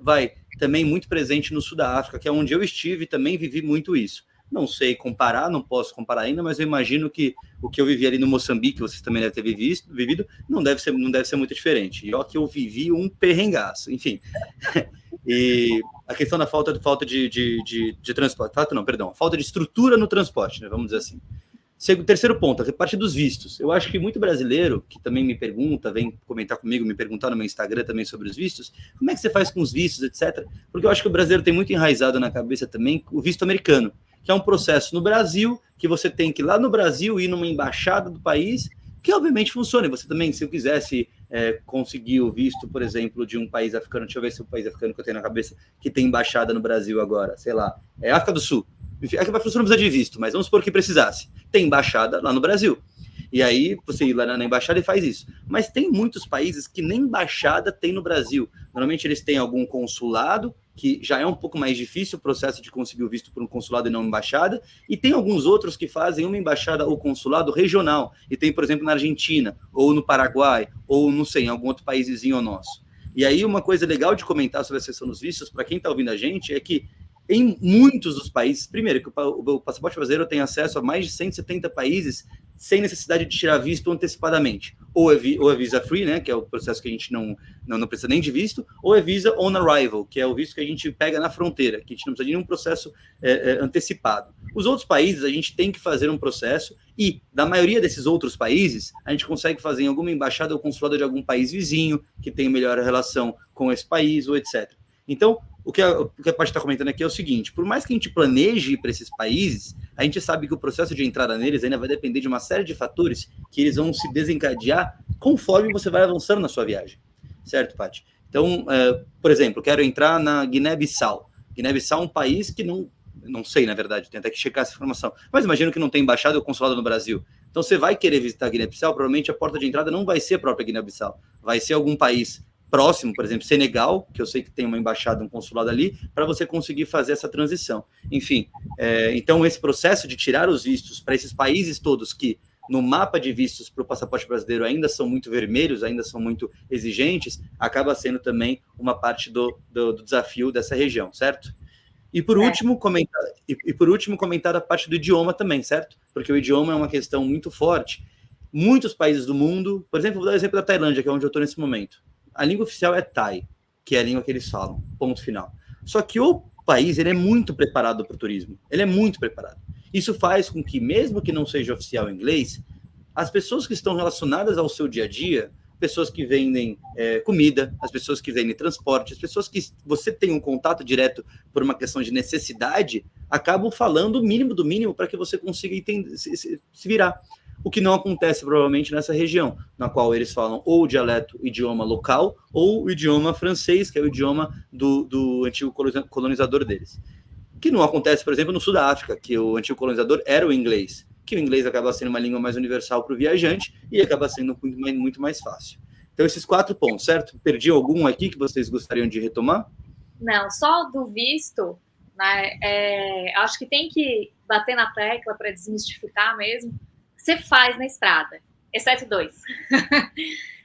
também muito presente no sul da África, que é onde eu estive e também vivi muito isso. Não sei comparar, não posso comparar ainda, mas eu imagino que o que eu vivi ali no Moçambique, vocês também devem ter vivido, não deve ser muito diferente. E ó, que eu vivi um perrengaço, enfim. E a questão da falta de transporte, falta de estrutura no transporte, né, vamos dizer assim. Terceiro ponto, a parte dos vistos. Eu acho que muito brasileiro, que também me pergunta, vem comentar comigo, me perguntar no meu Instagram também sobre os vistos, como é que você faz com os vistos, etc. Porque eu acho que o brasileiro tem muito enraizado na cabeça também o visto americano, que é um processo no Brasil, que você tem que ir lá no Brasil, ir numa embaixada do país, que obviamente funciona. Você também, se eu quisesse conseguir o visto, por exemplo, de um país africano, deixa eu ver se o país africano que eu tenho na cabeça, que tem embaixada no Brasil agora, sei lá, é África do Sul. Enfim, a África do Sul não precisa de visto, mas vamos supor que precisasse. Tem embaixada lá no Brasil. E aí você ir lá na embaixada e faz isso. Mas tem muitos países que nem embaixada tem no Brasil. Normalmente eles têm algum consulado, que já é um pouco mais difícil o processo de conseguir o visto por um consulado e não embaixada, e tem alguns outros que fazem uma embaixada ou consulado regional, e tem, por exemplo, na Argentina, ou no Paraguai, ou não sei, em algum outro país vizinho nosso. E aí uma coisa legal de comentar sobre a questão dos vistos, para quem está ouvindo a gente, é que em muitos dos países, primeiro, que o passaporte brasileiro tem acesso a mais de 170 países sem necessidade de tirar visto antecipadamente. Ou é visa free, né, que é o processo que a gente não precisa nem de visto, ou é visa on arrival, que é o visto que a gente pega na fronteira, que a gente não precisa de nenhum processo antecipado. Os outros países, a gente tem que fazer um processo e, da maioria desses outros países, a gente consegue fazer em alguma embaixada ou consulado de algum país vizinho, que tem melhor relação com esse país, ou etc. Então, o que a parte está comentando aqui é o seguinte: por mais que a gente planeje para esses países, a gente sabe que o processo de entrada neles ainda vai depender de uma série de fatores que eles vão se desencadear conforme você vai avançando na sua viagem. Certo, Paty? Então, por exemplo, quero entrar na Guiné-Bissau. Guiné-Bissau é um país que não sei, na verdade, tem até que checar essa informação, mas imagino que não tem embaixada ou consulado no Brasil. Então, você vai querer visitar a Guiné-Bissau, provavelmente a porta de entrada não vai ser a própria Guiné-Bissau, vai ser algum país próximo, por exemplo, Senegal, que eu sei que tem uma embaixada, um consulado ali, para você conseguir fazer essa transição. Enfim, então esse processo de tirar os vistos para esses países todos que no mapa de vistos para o passaporte brasileiro ainda são muito vermelhos, ainda são muito exigentes, acaba sendo também uma parte do desafio dessa região, certo? E por último, comentar a parte do idioma também, certo? Porque o idioma é uma questão muito forte. Muitos países do mundo, por exemplo, vou dar o exemplo da Tailândia, que é onde eu estou nesse momento. A língua oficial é Thai, que é a língua que eles falam, ponto final. Só que o país ele é muito preparado para o turismo, ele é muito preparado. Isso faz com que, mesmo que não seja oficial em inglês, as pessoas que estão relacionadas ao seu dia a dia, pessoas que vendem comida, as pessoas que vendem transporte, as pessoas que você tem um contato direto por uma questão de necessidade, acabam falando o mínimo do mínimo para que você consiga entender, se virar. O que não acontece provavelmente nessa região, na qual eles falam ou o idioma local, ou o idioma francês, que é o idioma do antigo colonizador deles. Que não acontece, por exemplo, no sul da África, que o antigo colonizador era o inglês, que o inglês acaba sendo uma língua mais universal para o viajante e acaba sendo muito mais fácil. Então, esses 4 pontos, certo? Perdi algum aqui que vocês gostariam de retomar?
Não, só do visto, né, acho que tem que bater na tecla para desmistificar mesmo. Você faz na estrada, exceto 2.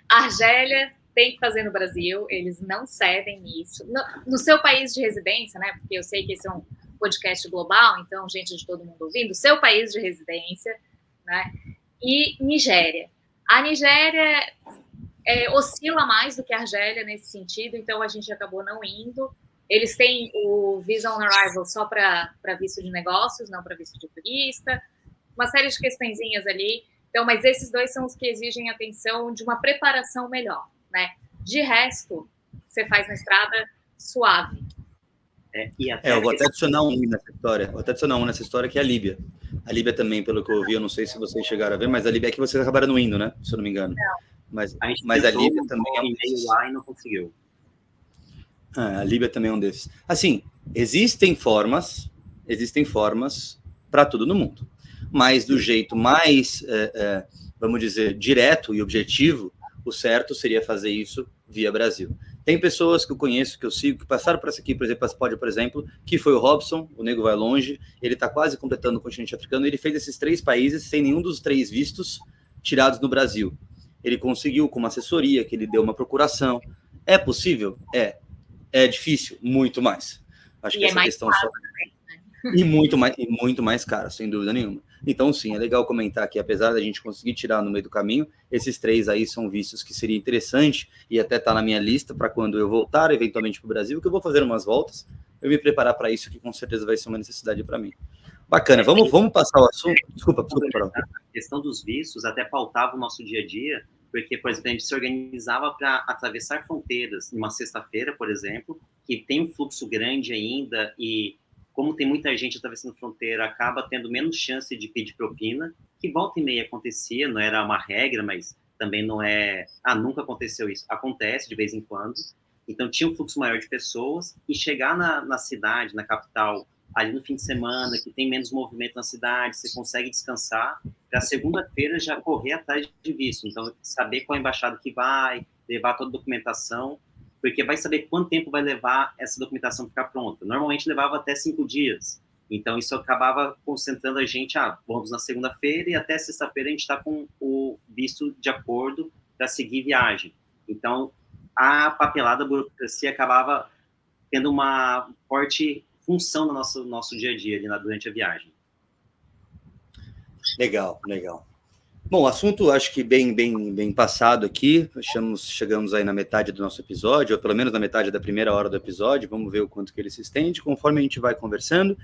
A Argélia tem que fazer no Brasil, eles não cedem nisso. No seu país de residência, né? Porque eu sei que esse é um podcast global, então gente de todo mundo ouvindo, seu país de residência, né? E Nigéria. A Nigéria oscila mais do que a Argélia nesse sentido, então a gente acabou não indo. Eles têm o Visa on Arrival só para visto de negócios, não para visto de turista. Uma série de questõezinhas ali. Então, mas esses dois são os que exigem atenção de uma preparação melhor, né? De resto, você faz na estrada suave.
Eu vou até adicionar um nessa história, que é a Líbia. A Líbia também, pelo que eu ouvi, eu não sei se vocês chegaram a ver, mas a Líbia é que vocês acabaram não indo, né? Se eu não me engano.
Não.
Mas a Líbia também é um
desses. Lá e não conseguiu.
A Líbia também é um desses. Assim, existem formas para tudo no mundo. Mas do jeito mais, vamos dizer, direto e objetivo, o certo seria fazer isso via Brasil. Tem pessoas que eu conheço, que eu sigo, que passaram por essa aqui, por exemplo, por exemplo, que foi o Robson, o Nego Vai Longe, ele está quase completando o continente africano, e ele fez esses 3 países sem nenhum dos 3 vistos tirados no Brasil. Ele conseguiu com uma assessoria, que ele deu uma procuração. É possível? É difícil? Muito mais. Acho que essa questão só... E muito mais caro, sem dúvida nenhuma. Então, sim, é legal comentar que, apesar da gente conseguir tirar no meio do caminho, esses 3 aí são vistos que seria interessante, e até tá na minha lista para quando eu voltar, eventualmente, para o Brasil, que eu vou fazer umas voltas, eu me preparar para isso, que com certeza vai ser uma necessidade para mim. Bacana, vamos passar o assunto. Desculpa, Carol.
A questão dos vistos até pautava o nosso dia a dia, porque, por exemplo, a gente se organizava para atravessar fronteiras numa sexta-feira, por exemplo, que tem um fluxo grande ainda, e como tem muita gente atravessando fronteira, acaba tendo menos chance de pedir propina, que volta e meia acontecia, não era uma regra, mas também não é... nunca aconteceu isso. Acontece de vez em quando. Então, tinha um fluxo maior de pessoas, e chegar na cidade, na capital, ali no fim de semana, que tem menos movimento na cidade, você consegue descansar, para segunda-feira já correr atrás de visto. Então, saber qual embaixada que vai, levar toda a documentação, porque vai saber quanto tempo vai levar essa documentação ficar pronta. Normalmente levava até 5 dias. Então, isso acabava concentrando a gente, vamos na segunda-feira, e até sexta-feira a gente está com o visto de acordo para seguir viagem. Então, a papelada, a burocracia acabava tendo uma forte função no nosso dia a dia ali durante a viagem.
Legal. Bom, assunto acho que bem passado aqui. Chegamos aí na metade do nosso episódio, ou pelo menos na metade da primeira hora do episódio. Vamos ver o quanto que ele se estende, conforme a gente vai conversando.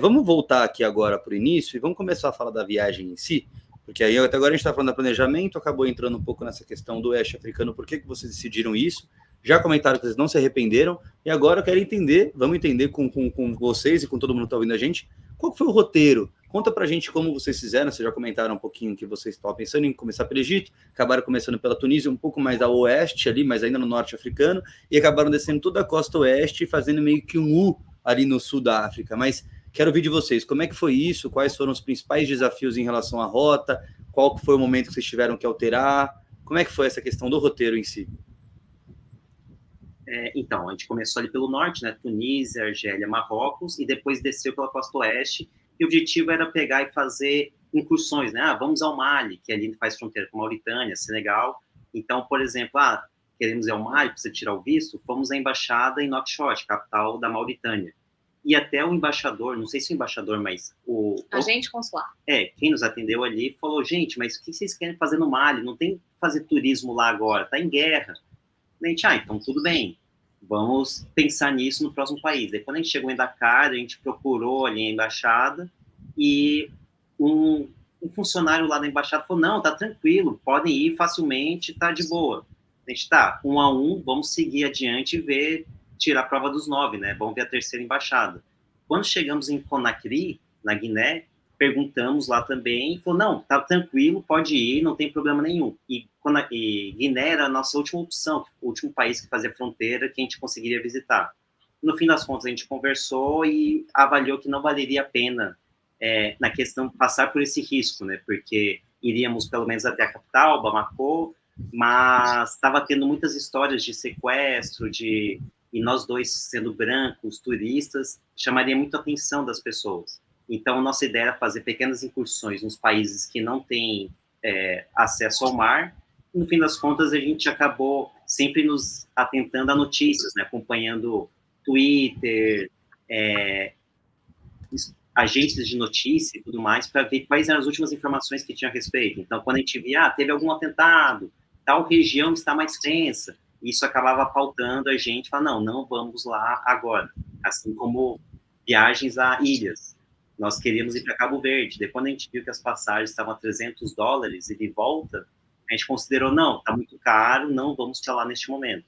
Vamos voltar aqui agora para o início e vamos começar a falar da viagem em si, porque aí até agora a gente está falando do planejamento, acabou entrando um pouco nessa questão do oeste africano. Por que vocês decidiram isso? Já comentaram que vocês não se arrependeram, e agora eu quero entender, vamos entender com vocês e com todo mundo que está ouvindo a gente, qual foi o roteiro? Conta pra gente como vocês fizeram. Vocês já comentaram um pouquinho que vocês estavam pensando em começar pelo Egito, acabaram começando pela Tunísia, um pouco mais a oeste ali, mas ainda no norte africano, e acabaram descendo toda a costa oeste e fazendo meio que um U ali no sul da África. Mas quero ouvir de vocês, como é que foi isso? Quais foram os principais desafios em relação à rota? Qual foi o momento que vocês tiveram que alterar? Como é que foi essa questão do roteiro em si?
Então, a gente começou ali pelo norte, né? Tunísia, Argélia, Marrocos, e depois desceu pela costa oeste. E o objetivo era pegar e fazer incursões, né? Vamos ao Mali, que ali faz fronteira com Mauritânia, Senegal. Então, por exemplo, queremos ir ao Mali, precisa tirar o visto, fomos à embaixada em Nouakchott, capital da Mauritânia. E até o embaixador, não sei se o embaixador, mas
agente consular.
Quem nos atendeu ali falou, gente, mas o que vocês querem fazer no Mali? Não tem que fazer turismo lá agora, tá em guerra. A gente, então tudo bem, vamos pensar nisso no próximo país. Daí, quando a gente chegou em Dakar, a gente procurou ali a embaixada, e um funcionário lá da embaixada falou, não, tá tranquilo, podem ir facilmente, tá de boa. A gente, um a um, vamos seguir adiante e ver, tirar a prova dos 9, né? Vamos ver a terceira embaixada. Quando chegamos em Conakry, na Guiné, perguntamos lá também, falou, não, tá tranquilo, pode ir, não tem problema nenhum. E Guiné era a nossa última opção, o último país que fazia fronteira que a gente conseguiria visitar. No fim das contas, a gente conversou e avaliou que não valeria a pena, na questão de passar por esse risco, né? Porque iríamos pelo menos até a capital, Bamako, mas estava tendo muitas histórias de sequestro, e nós dois sendo brancos, turistas, chamaria muito a atenção das pessoas. Então, nossa ideia era fazer pequenas incursões nos países que não têm acesso ao mar. No fim das contas, a gente acabou sempre nos atentando a notícias, né? Acompanhando Twitter, agências de notícia e tudo mais, para ver quais eram as últimas informações que tinha a respeito. Então, quando a gente via, teve algum atentado, tal região está mais tensa, isso acabava pautando a gente, falar, não vamos lá agora. Assim como viagens a ilhas. Nós queríamos ir para Cabo Verde. Depois, quando a gente viu que as passagens estavam a $300 e de volta, a gente considerou, não, está muito caro, não vamos para lá neste momento.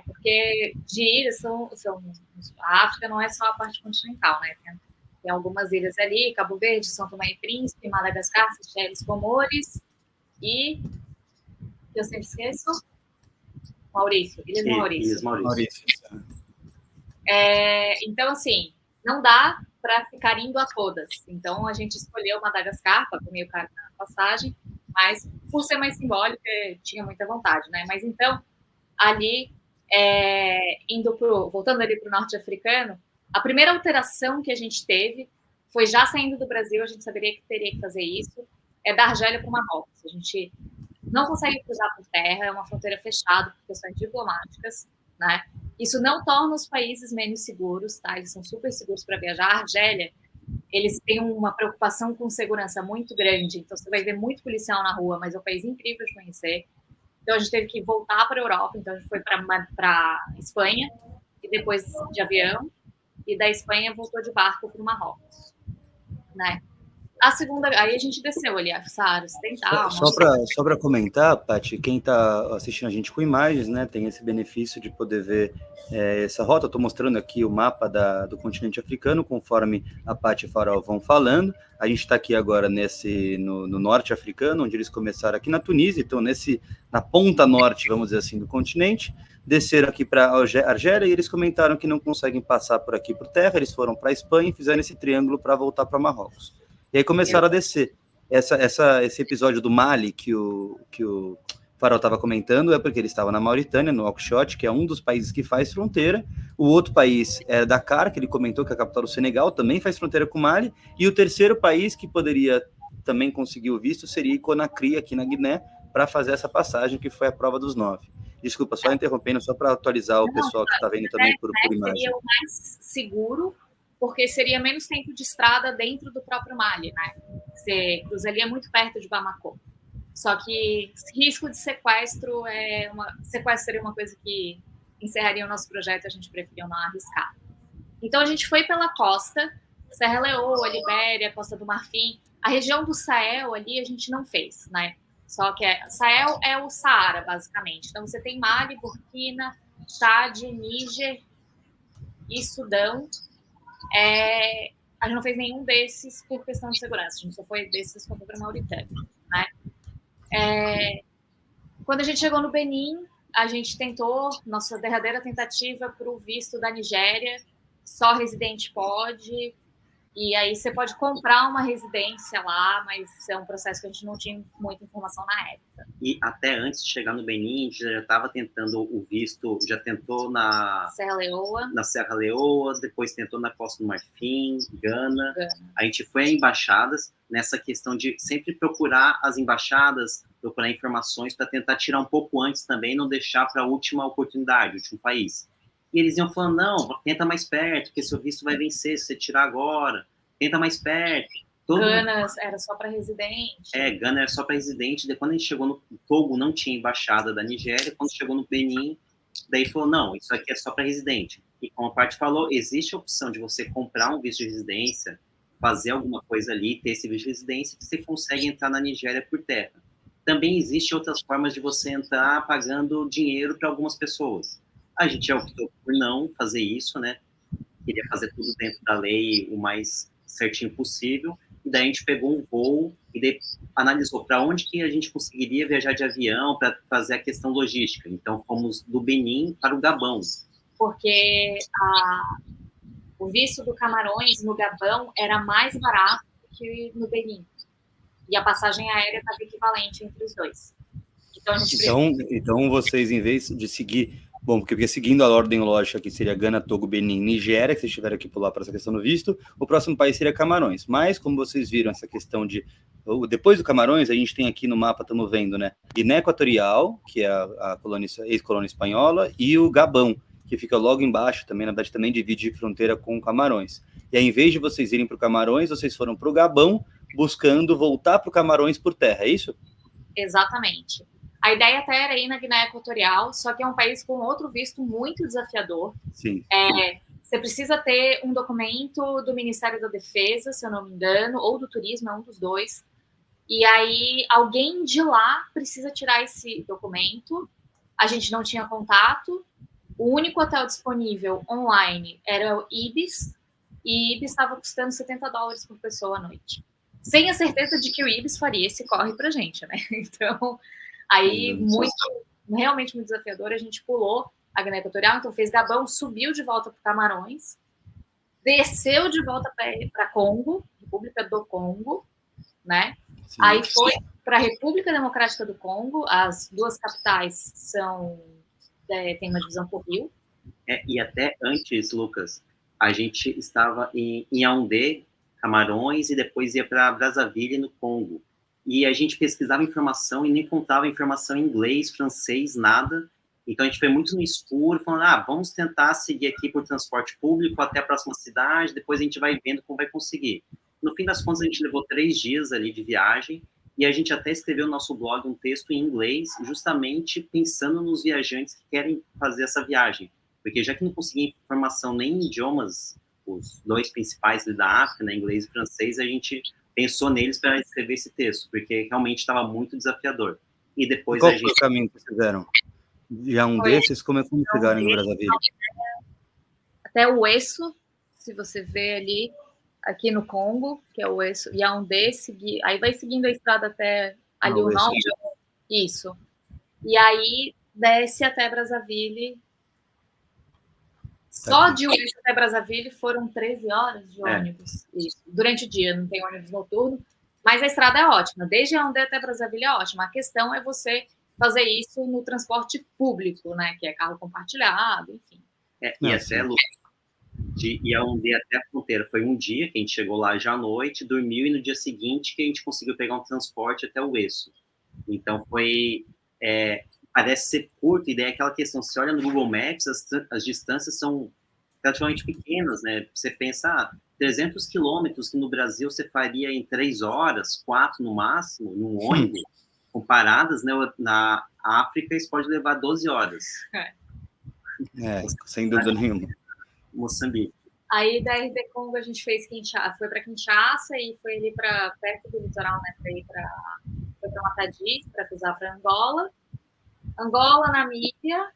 Porque de ilhas a África não é só a parte continental, né? Tem algumas ilhas ali, Cabo Verde, São Tomé e Príncipe, Madagascar, Seychelles, Comores e eu sempre esqueço Maurício, Ilhas Maurício. Então, assim, não dá para ficar indo a todas. Então, a gente escolheu Madagascar, para meio caro na passagem, mas por ser mais simbólica, tinha muita vontade, né? Mas então, ali, voltando ali para o norte africano, a primeira alteração que a gente teve foi já saindo do Brasil, a gente saberia que teria que fazer isso, da Argélia para o Marrocos. A gente não consegue cruzar por terra, é uma fronteira fechada por questões diplomáticas, né? Isso não torna os países menos seguros, tá? Eles são super seguros para viajar. A Argélia, eles têm uma preocupação com segurança muito grande, então você vai ver muito policial na rua, mas é um país incrível de conhecer. Então a gente teve que voltar para a Europa, então a gente foi para Espanha, e depois de avião, e da Espanha voltou de barco para o Marrocos, né? A segunda, aí a gente desceu ali, a Saara Ocidental.
Só para comentar, Paty, quem está assistindo a gente com imagens, né, tem esse benefício de poder ver essa rota. Eu estou mostrando aqui o mapa do continente africano, conforme a Paty e o Farol vão falando. A gente está aqui agora no norte africano, onde eles começaram aqui na Tunísia, então na ponta norte, vamos dizer assim, do continente. Desceram aqui para a Argélia e eles comentaram que não conseguem passar por aqui por terra, eles foram para a Espanha e fizeram esse triângulo para voltar para Marrocos. E aí começaram a descer. Esse episódio do Mali que o Farol estava comentando é porque ele estava na Mauritânia, no Nouakchott, que é um dos países que faz fronteira. O outro país é Dakar, que ele comentou que é a capital do Senegal, também faz fronteira com o Mali. E o terceiro país que poderia também conseguir o visto seria Conakry, aqui na Guiné, para fazer essa passagem, que foi a prova dos 9. Desculpa, só interrompendo, só para atualizar o pessoal que está vendo também por imagem.
Seria o mais seguro, porque seria menos tempo de estrada dentro do próprio Mali, né? Você cruzaria muito perto de Bamako. Só que risco de sequestro seria uma coisa que encerraria o nosso projeto, a gente preferiu não arriscar. Então a gente foi pela costa, Serra Leoa, Libéria, Costa do Marfim. A região do Sahel ali a gente não fez, né? Só que Sahel é o Saara, basicamente. Então você tem Mali, Burkina, Chad, Níger e Sudão. A gente não fez nenhum desses por questão de segurança. A gente só foi desses quando foi para a Mauritânia, né? Quando a gente chegou no Benin, a gente tentou, nossa derradeira tentativa para o visto da Nigéria, só residente pode, e aí você pode comprar uma residência lá, mas é um processo que a gente não tinha muita informação na época.
E até antes de chegar no Benin, a gente já estava tentando o visto, já tentou na Serra Leoa, depois tentou na Costa do Marfim, Gana. A gente foi a embaixadas, nessa questão de sempre procurar as embaixadas, procurar informações para tentar tirar um pouco antes também, não deixar para a última oportunidade, o último país. E eles iam falando, não, tenta mais perto, porque seu visto vai vencer se você tirar agora, tenta mais perto.
Gana era só para residente.
Gana era só para residente. Depois, quando a gente chegou no Togo, não tinha embaixada da Nigéria. Quando chegou no Benin, daí falou, não, isso aqui é só para residente. E como a parte falou, existe a opção de você comprar um visto de residência, fazer alguma coisa ali, ter esse visto de residência, que você consegue entrar na Nigéria por terra. Também existem outras formas de você entrar pagando dinheiro para algumas pessoas. A gente já optou por não fazer isso, né? Queria fazer tudo dentro da lei o mais certinho possível. E daí a gente pegou um voo e daí analisou para onde que a gente conseguiria viajar de avião para fazer a questão logística. Então, fomos do Benin para o Gabão.
Porque o visto do Camarões no Gabão era mais barato que no Benin. E a passagem aérea estava equivalente entre os dois.
Então vocês, em vez de seguir... Bom, porque seguindo a ordem lógica que seria Gana, Togo, Benin, Nigéria, que vocês tiveram que pular para essa questão do visto, o próximo país seria Camarões. Mas, como vocês viram, essa questão de... Depois do Camarões, a gente tem aqui no mapa, estamos vendo, né? Guiné Equatorial, que é a ex-colônia espanhola, e o Gabão, que fica logo embaixo, também, na verdade, também divide fronteira com Camarões. E aí, em vez de vocês irem para o Camarões, vocês foram para o Gabão, buscando voltar para o Camarões por terra, é isso?
Exatamente. A ideia até era ir na Guiné Equatorial, só que é um país com outro visto muito desafiador.
Sim.
você precisa ter um documento do Ministério da Defesa, se eu não me engano, ou do Turismo, é um dos dois. E aí, alguém de lá precisa tirar esse documento. A gente não tinha contato. O único hotel disponível online era o Ibis, e Ibis estava custando $70 por pessoa à noite. Sem a certeza de que o Ibis faria esse corre pra gente, né? Então, aí, realmente muito desafiador. A gente pulou a Guiné Equatorial, então fez Gabão, subiu de volta para Camarões, desceu de volta para Congo, República do Congo, né? Sim. Aí foi para a República Democrática do Congo, as duas capitais tem uma divisão por rio.
E até antes, Lucas, a gente estava em Yaoundé, Camarões, e depois ia para Brazzaville, no Congo. E a gente pesquisava informação e nem contava informação em inglês, francês, nada. Então a gente foi muito no escuro, falando, vamos tentar seguir aqui por transporte público até a próxima cidade, depois a gente vai vendo como vai conseguir. No fim das contas, a gente levou 3 dias ali de viagem, e a gente até escreveu no nosso blog um texto em inglês, justamente pensando nos viajantes que querem fazer essa viagem. Porque já que não conseguia informação nem em idiomas, os 2 principais da África, né, inglês e francês, a gente pensou neles para escrever esse texto, porque realmente estava muito desafiador. E depois
qual foi o caminho que fizeram? Já desses, como chegaram no Brazzaville?
Até o Eso, se você vê ali, aqui no Congo, que é o Eso, Yaoundé, aí vai seguindo a estrada até ali o norte. Isso. E aí desce até Brazzaville. Só de Uísque até Brazzaville foram 13 horas de ônibus. Isso. Durante o dia, não tem ônibus noturno. Mas a estrada é ótima. Desde Yaoundé até Brazzaville é ótima. A questão é você fazer isso no transporte público, né? Que é carro compartilhado, enfim.
Até, Lucas, de Yaoundé até a fronteira foi um dia que a gente chegou lá já à noite, dormiu, e no dia seguinte que a gente conseguiu pegar um transporte até o Eso. Então foi... parece ser curto, e daí é aquela questão, você olha no Google Maps, as distâncias são relativamente pequenas, né? Você pensa, 300 quilômetros que no Brasil você faria em 3 horas, 4 no máximo, num ônibus, comparadas, né, na África, isso pode levar 12 horas.
Sem dúvida nenhuma.
Moçambique.
Aí da RD Congo a gente foi para Kinshasa e foi ali para perto do litoral, né? Foi para Matadi, para cruzar para Angola. Angola, Namíbia.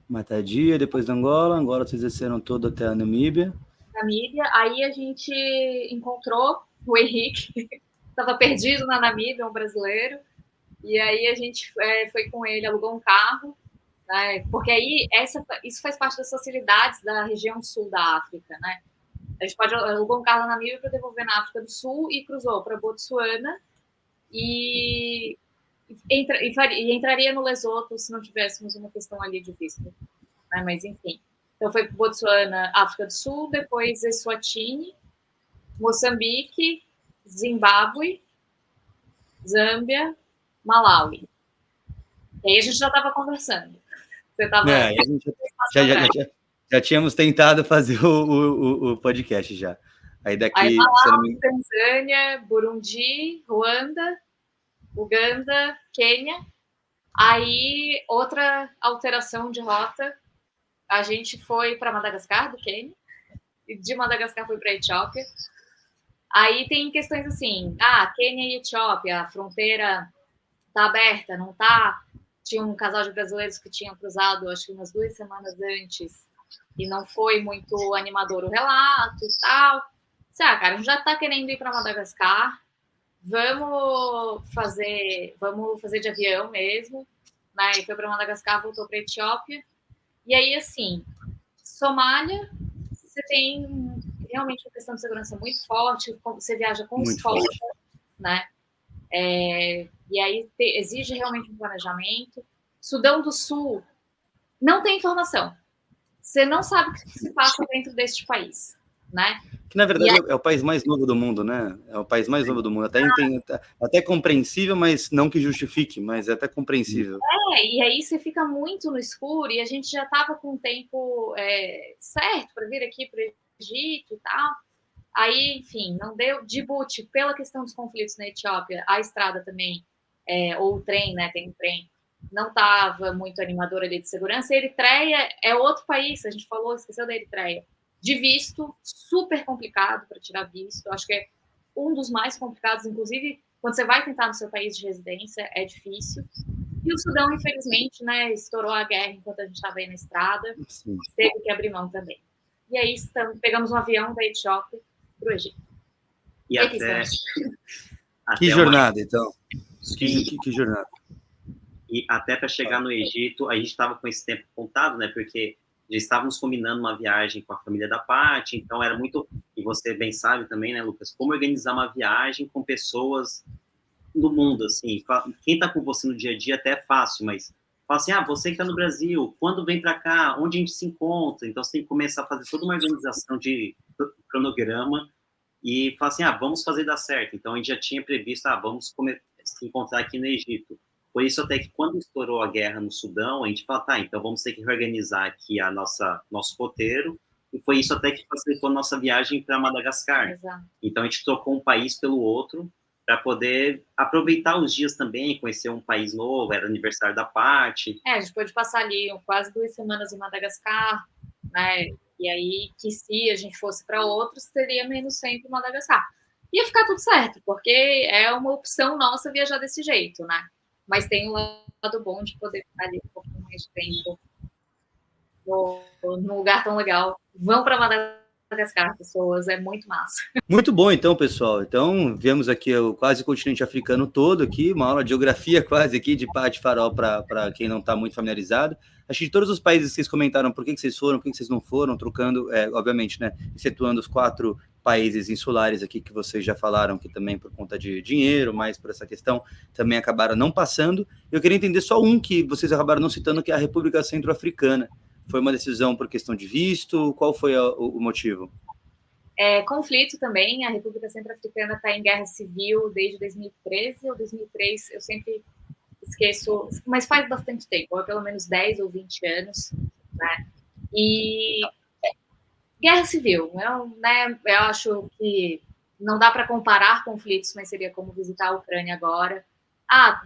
Matadi, depois da Angola. Angola vocês desceram todo até a Namíbia.
Aí a gente encontrou o Henrique, estava perdido na Namíbia, um brasileiro. E aí a gente foi com ele, alugou um carro, né? Porque aí isso faz parte das facilidades da região sul da África, né? A gente alugou um carro na Namíbia para devolver na África do Sul e cruzou para Botsuana e entraria no Lesoto se não tivéssemos uma questão ali de visto, né? Mas enfim. Então foi para Botsuana, África do Sul, depois Eswatini, Moçambique, Zimbábue, Zâmbia, Malawi. E aí a gente já estava conversando. Você estava...
Já tínhamos tentado fazer o podcast já. Aí daqui...
Malawi, Tanzânia, Burundi, Ruanda, Uganda, Quênia. Aí, outra alteração de rota, a gente foi para Madagascar, do Quênia, e de Madagascar foi para a Etiópia. Aí tem questões assim, Quênia e Etiópia, a fronteira está aberta, não está? Tinha um casal de brasileiros que tinham cruzado, acho que umas 2 semanas antes, e não foi muito animador o relato e tal. Cara, a gente já está querendo ir para Madagascar, vamos fazer de avião mesmo, né? E foi para Madagascar, voltou para a Etiópia. E aí, assim, Somália, você tem realmente uma questão de segurança muito forte, você viaja com escolta, né? E aí exige realmente um planejamento. Sudão do Sul não tem informação. Você não sabe o que se passa dentro deste país, né?
Que, na verdade, é o país mais novo do mundo, né? É o país mais novo do mundo. Até compreensível, mas não que justifique, mas é até compreensível.
E aí você fica muito no escuro, e a gente já estava com o tempo certo para vir aqui para o Egito e tal. Aí, enfim, não deu. Djibouti, pela questão dos conflitos na Etiópia, a estrada também, ou o trem, né? Tem um trem, não estava muito animador ali de segurança. A Eritreia é outro país, a gente falou, esqueceu da Eritreia. De visto, super complicado para tirar visto. Acho que é um dos mais complicados, inclusive, quando você vai tentar no seu país de residência, é difícil. E o Sudão, infelizmente, né, estourou a guerra enquanto a gente estava aí na estrada. Sim. Teve que abrir mão também. E aí pegamos um avião da Etiópia para o Egito.
E até
que jornada, então. Que jornada.
E até para chegar no Egito, a gente estava com esse tempo contado, né? Porque já estávamos combinando uma viagem com a família da Paty, então era muito... E você bem sabe também, né, Lucas? Como organizar uma viagem com pessoas do mundo, assim. Quem está com você no dia a dia até é fácil, mas fala assim, você que está no Brasil, quando vem para cá, onde a gente se encontra? Então, você tem que começar a fazer toda uma organização de cronograma e falar assim, vamos fazer dar certo. Então, a gente já tinha previsto, vamos se encontrar aqui no Egito. Por isso, até que quando estourou a guerra no Sudão, a gente falou, então vamos ter que reorganizar aqui nosso roteiro, e foi isso até que facilitou a nossa viagem para Madagascar.
Exato.
Então, a gente trocou um país pelo outro, para poder aproveitar os dias também, conhecer um país novo, era aniversário da Paty.
A gente pôde passar ali quase 2 semanas em Madagascar, né? E aí, que se a gente fosse para outros, teria menos tempo em Madagascar. Ia ficar tudo certo, porque é uma opção nossa viajar desse jeito, né? Mas tem um lado bom de poder ficar ali um pouquinho mais de tempo num lugar tão legal. Vão para Madagascar, pessoas, é muito massa.
Muito bom, então, pessoal. Então, vemos aqui o quase continente africano todo aqui, uma aula de geografia quase aqui, de Paty Farol, para quem não está muito familiarizado. Acho que de todos os países que vocês comentaram, por que vocês foram, por que vocês não foram, trocando, obviamente, né, excetuando os 4 países insulares aqui que vocês já falaram, que também por conta de dinheiro, mas por essa questão, também acabaram não passando. Eu queria entender só um que vocês acabaram não citando, que é a República Centro-Africana. Foi uma decisão por questão de visto? Qual foi o motivo?
Conflito também. A República Centro-Africana está em guerra civil desde 2013 ou 2003, eu sempre esqueço, mas faz bastante tempo, pelo menos 10 ou 20 anos, né? E guerra civil, né? Eu acho que não dá para comparar conflitos, mas seria como visitar a Ucrânia agora.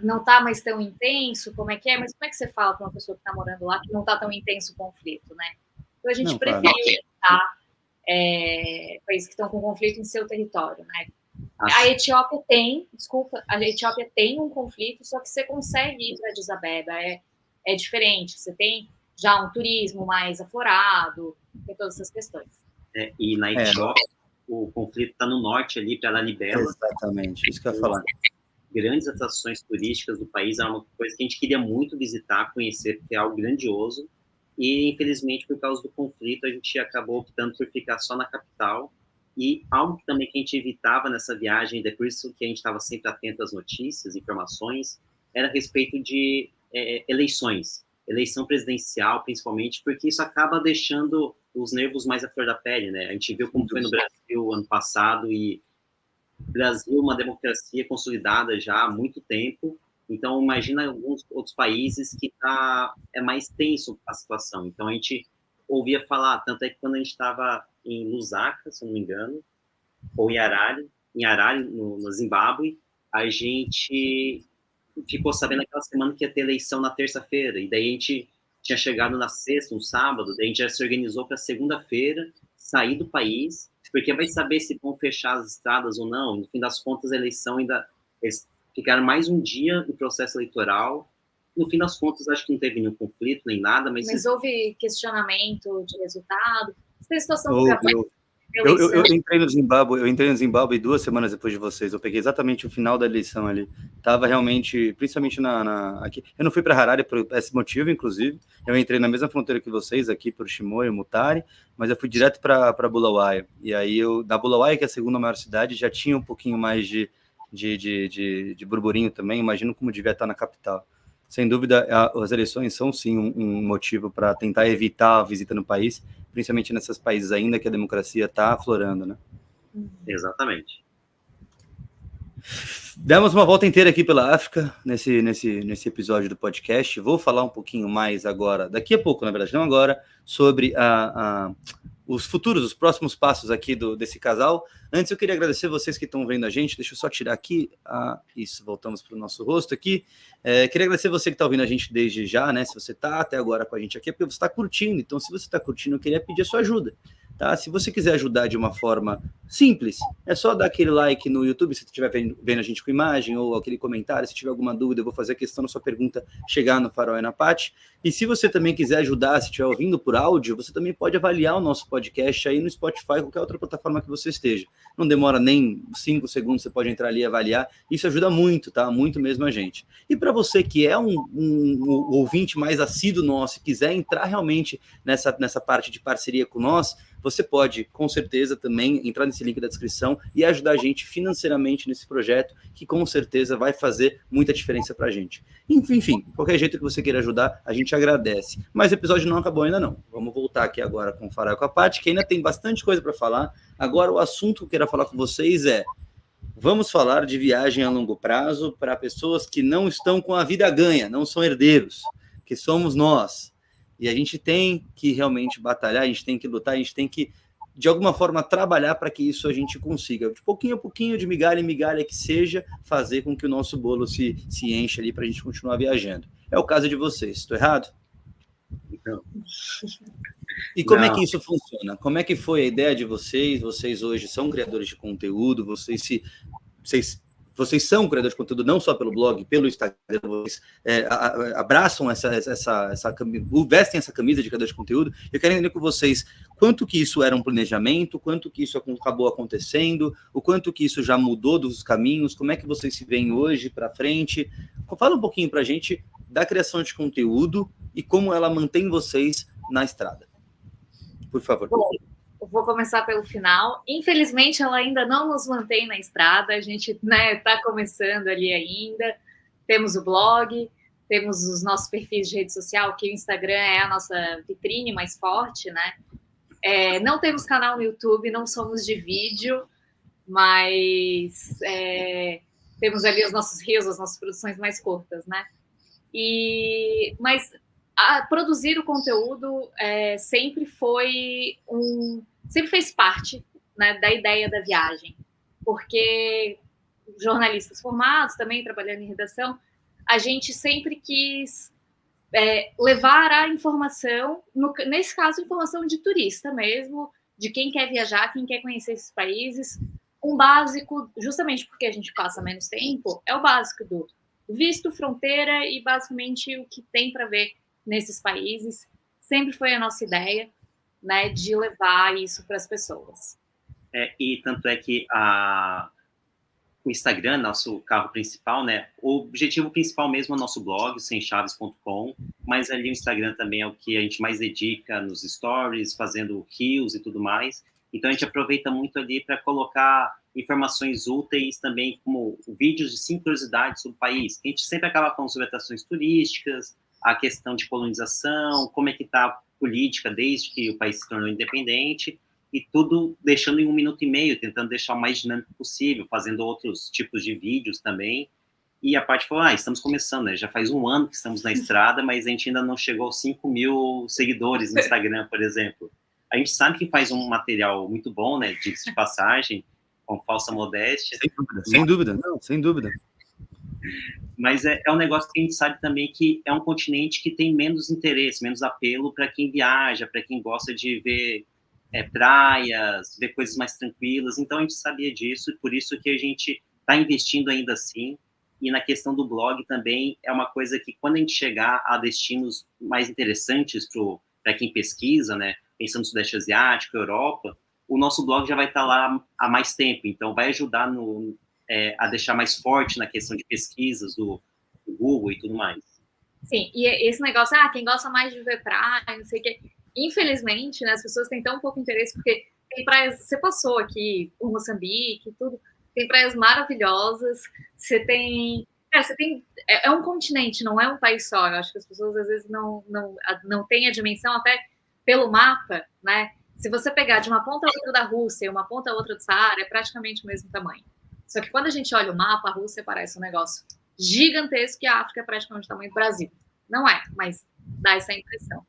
Não está mais tão intenso, como é que é? Mas como é que você fala com uma pessoa que está morando lá que não está tão intenso o conflito, né? Então a gente preferiu visitar países que estão com conflito em seu território, né? A Etiópia tem um conflito, só que você consegue ir para Addis Abeba, é diferente, você tem já um turismo mais aflorado, tem todas essas questões.
E na Etiópia, o conflito está no norte ali, para Lalibela.
Exatamente, isso que eu ia falar.
Grandes atrações turísticas do país, é uma coisa que a gente queria muito visitar, conhecer, porque é algo grandioso, e infelizmente por causa do conflito a gente acabou optando por ficar só na capital, e algo também que a gente evitava nessa viagem, depois que a gente estava sempre atento às notícias, informações, era a respeito de eleições, eleição presidencial principalmente, porque isso acaba deixando os nervos mais à flor da pele, né? A gente viu como foi no Brasil ano passado, e Brasil, uma democracia consolidada já há muito tempo, então imagina alguns outros países que é mais tenso a situação. Então a gente ouvia falar, tanto é que quando a gente estava em Lusaka, se não me engano, ou em Harare, no Zimbábue, a gente ficou sabendo aquela semana que ia ter eleição na terça-feira, e daí a gente tinha chegado na sexta, no sábado, daí a gente já se organizou para segunda-feira, sair do país, porque vai saber se vão fechar as estradas ou não. No fim das contas, a eleição eles ficaram mais um dia no processo eleitoral. No fim das contas, acho que não teve nenhum conflito, nem nada. Mas
houve questionamento de resultado? Tem situação
eu entrei no Zimbábue 2 semanas depois de vocês. Eu peguei exatamente o final da eleição ali. Tava realmente, principalmente aqui. Eu não fui para Harare por esse motivo, inclusive. Eu entrei na mesma fronteira que vocês, aqui por Chimoio, Mutare, mas eu fui direto para Bulawayo. E aí, na Bulawayo, que é a segunda maior cidade, já tinha um pouquinho mais de burburinho também. Imagino como devia estar na capital. Sem dúvida, as eleições são, sim, um motivo para tentar evitar a visita no país, principalmente nesses países ainda que a democracia está aflorando, né?
Exatamente.
Demos uma volta inteira aqui pela África nesse episódio do podcast. Vou falar um pouquinho mais agora, daqui a pouco, na verdade, não agora, sobre os futuros, os próximos passos aqui desse casal. Antes, eu queria agradecer vocês que estão vendo a gente. Deixa eu só tirar aqui. Isso, voltamos para o nosso rosto aqui. Queria agradecer você que está ouvindo a gente desde já, né? Se você está até agora com a gente aqui, é porque você está curtindo. Então, se você está curtindo, eu queria pedir a sua ajuda. Tá? Se você quiser ajudar de uma forma simples, é só dar aquele like no YouTube, se estiver vendo a gente com imagem, ou aquele comentário. Se tiver alguma dúvida, eu vou fazer a questão da sua pergunta chegar no Farol e na Paty. E se você também quiser ajudar, se estiver ouvindo por áudio, você também pode avaliar o nosso podcast aí no Spotify, qualquer outra plataforma que você esteja. Não demora nem 5 segundos, você pode entrar ali e avaliar. Isso ajuda muito, tá? Muito mesmo a gente. E para você que é um ouvinte mais assíduo nosso e quiser entrar realmente nessa parte de parceria com nós, você pode, com certeza, também entrar nesse link da descrição e ajudar a gente financeiramente nesse projeto, que com certeza vai fazer muita diferença para a gente. Enfim, qualquer jeito que você queira ajudar, a gente agradece. Mas o episódio não acabou ainda não. Vamos voltar aqui agora com o Farol e com a Paty, que ainda tem bastante coisa para falar. Agora, o assunto que eu quero falar com vocês vamos falar de viagem a longo prazo para pessoas que não estão com a vida ganha, não são herdeiros, que somos nós. E a gente tem que realmente batalhar, a gente tem que lutar, a gente tem que, de alguma forma, trabalhar para que isso a gente consiga. De pouquinho a pouquinho, de migalha em migalha que seja, fazer com que o nosso bolo se encha ali para a gente continuar viajando. É o caso de vocês. Estou errado?
Não.
E como é que isso funciona? Como é que foi a ideia de vocês? Vocês hoje são criadores de conteúdo, vocês são criadores de conteúdo não só pelo blog, pelo Instagram, vocês abraçam vestem essa camisa de criador de conteúdo. Eu quero entender com vocês quanto que isso era um planejamento, quanto que isso acabou acontecendo, o quanto que isso já mudou dos caminhos, como é que vocês se veem hoje para frente. Fala um pouquinho para a gente da criação de conteúdo e como ela mantém vocês na estrada. Por favor.
Bom, eu vou começar pelo final. Infelizmente, ela ainda não nos mantém na estrada. A gente está começando ali ainda. Temos o blog, temos os nossos perfis de rede social, que o Instagram é a nossa vitrine mais forte, né? Não temos canal no YouTube, não somos de vídeo, mas temos ali os nossos reels, as nossas produções mais curtas, né? Mas produzir o conteúdo sempre fez parte, né, da ideia da viagem, porque jornalistas formados, também trabalhando em redação, a gente sempre quis levar a informação, nesse caso, informação de turista mesmo, de quem quer viajar, quem quer conhecer esses países. Um básico, justamente porque a gente passa menos tempo, é o básico do visto, fronteira e basicamente o que tem para ver nesses países. Sempre foi a nossa ideia, né, de levar isso para as pessoas.
E tanto é que o Instagram, nosso carro principal, né, o objetivo principal mesmo é o nosso blog, semchaves.com, mas ali o Instagram também é o que a gente mais dedica nos stories, fazendo reels e tudo mais. Então a gente aproveita muito ali para colocar informações úteis também, como vídeos de 5 curiosidades sobre o país. A gente sempre acaba falando sobre atrações turísticas, a questão de colonização, como é que está a política desde que o país se tornou independente, e tudo deixando em 1 minuto e meio, tentando deixar o mais dinâmico possível, fazendo outros tipos de vídeos também. E a parte falou, estamos começando, né? Já faz 1 ano que estamos na estrada, mas a gente ainda não chegou aos 5 mil seguidores no Instagram, por exemplo. A gente sabe que faz um material muito bom, né? Diga-se de passagem, com falsa modéstia.
Sem dúvida.
Mas é um negócio que a gente sabe também que é um continente que tem menos interesse, menos apelo para quem viaja, para quem gosta de ver praias, ver coisas mais tranquilas. Então a gente sabia disso e por isso que a gente está investindo ainda assim. E na questão do blog também é uma coisa que quando a gente chegar a destinos mais interessantes para quem pesquisa, né, pensando no Sudeste Asiático, Europa, o nosso blog já vai estar lá há mais tempo. Então vai ajudar a deixar mais forte na questão de pesquisas do Google e tudo mais.
Sim, e esse negócio, quem gosta mais de ver praia, não sei o quê. Infelizmente, né, as pessoas têm tão pouco interesse, porque tem praias, você passou aqui por Moçambique e tudo, tem praias maravilhosas, você tem é um continente, não é um país só. Eu acho que as pessoas às vezes não têm a dimensão, até pelo mapa, né? Se você pegar de uma ponta a outra da Rússia e uma ponta a outra do Saara, é praticamente o mesmo tamanho. Só que quando a gente olha o mapa, a Rússia parece um negócio gigantesco e a África é praticamente o tamanho do Brasil. Não é, mas dá essa impressão.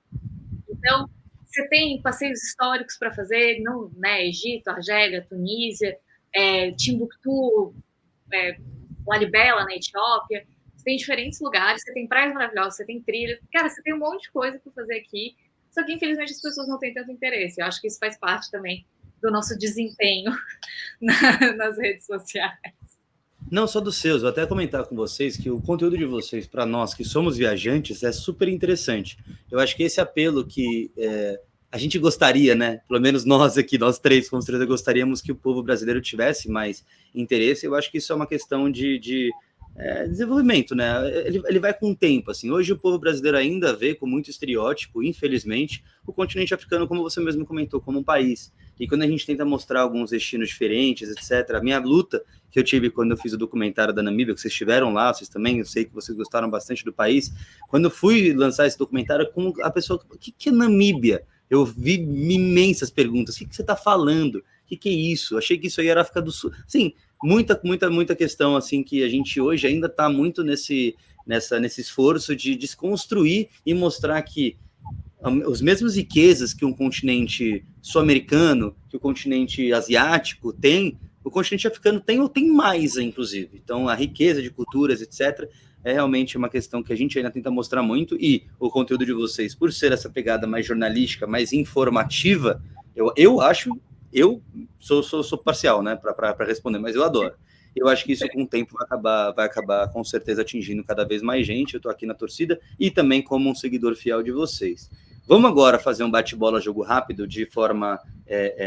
Então, você tem passeios históricos para fazer, não, né? Egito, Argélia, Tunísia, Timbuktu, Lalibela, na Etiópia. Você tem diferentes lugares, você tem praias maravilhosas, você tem trilhas. Cara, você tem um monte de coisa para fazer aqui. Só que, infelizmente, as pessoas não têm tanto interesse. Eu acho que isso faz parte também do nosso desempenho nas redes sociais.
Não só dos seus, vou até comentar com vocês que o conteúdo de vocês, para nós que somos viajantes, é super interessante. Eu acho que esse apelo que a gente gostaria, né? Pelo menos nós aqui, nós três, com certeza, gostaríamos que o povo brasileiro tivesse mais interesse. Eu acho que isso é uma questão de desenvolvimento, né? Ele vai com o tempo, assim. Hoje o povo brasileiro ainda vê com muito estereótipo, infelizmente, o continente africano, como você mesmo comentou, como um país. E quando a gente tenta mostrar alguns destinos diferentes, etc., a minha luta que eu tive quando eu fiz o documentário da Namíbia, que vocês estiveram lá, vocês também, eu sei que vocês gostaram bastante do país, quando eu fui lançar esse documentário, como a pessoa, o que é Namíbia? Eu vi imensas perguntas, o que você está falando? O que é isso? Achei que isso aí era África do Sul. Sim, muita questão, assim, que a gente hoje ainda está muito nesse esforço de desconstruir e mostrar que os mesmos riquezas que um continente sul-americano, que o continente asiático tem, o continente africano tem ou tem mais, inclusive. Então, a riqueza de culturas, etc., é realmente uma questão que a gente ainda tenta mostrar muito, e o conteúdo de vocês, por ser essa pegada mais jornalística, mais informativa, eu acho, eu sou parcial, né, para responder, mas eu adoro. Eu acho que isso com o tempo vai acabar com certeza atingindo cada vez mais gente. Eu estou aqui na torcida e também como um seguidor fiel de vocês. Vamos agora fazer um bate-bola jogo rápido, de forma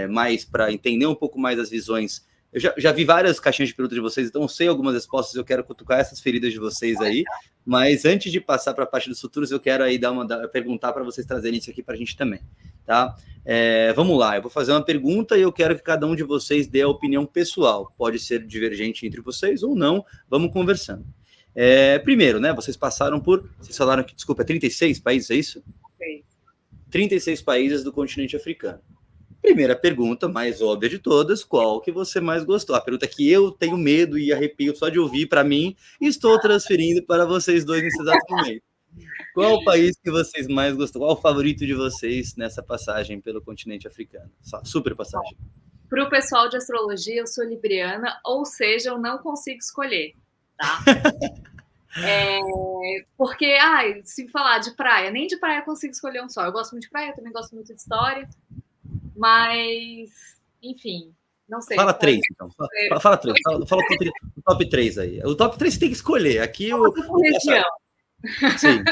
mais para entender um pouco mais as visões. Eu já vi várias caixinhas de perguntas de vocês, então eu sei algumas respostas, eu quero cutucar essas feridas de vocês aí, mas antes de passar para a parte dos futuros, eu quero aí perguntar para vocês trazerem isso aqui para a gente também, tá? Vamos lá, eu vou fazer uma pergunta e eu quero que cada um de vocês dê a opinião pessoal, pode ser divergente entre vocês ou não, vamos conversando. Primeiro, né, vocês falaram que, desculpa, 36 países, é isso?
Sim.
36 países do continente africano. Primeira pergunta, mais óbvia de todas, qual que você mais gostou? A pergunta que eu tenho medo e arrepio só de ouvir para mim, e estou transferindo para vocês dois nesse exato momento. Qual o país que vocês mais gostou? Qual o favorito de vocês nessa passagem pelo continente africano? Super passagem.
Para o pessoal de astrologia, eu sou libriana, ou seja, eu não consigo escolher, tá? Porque, se falar de praia, nem de praia eu consigo escolher um só. Eu gosto muito de praia, eu também gosto muito de história, mas, enfim, não sei.
Fala três, então. Fala três. Fala o top 3 aí. O top 3 você tem que escolher. Aqui
região.
Sim.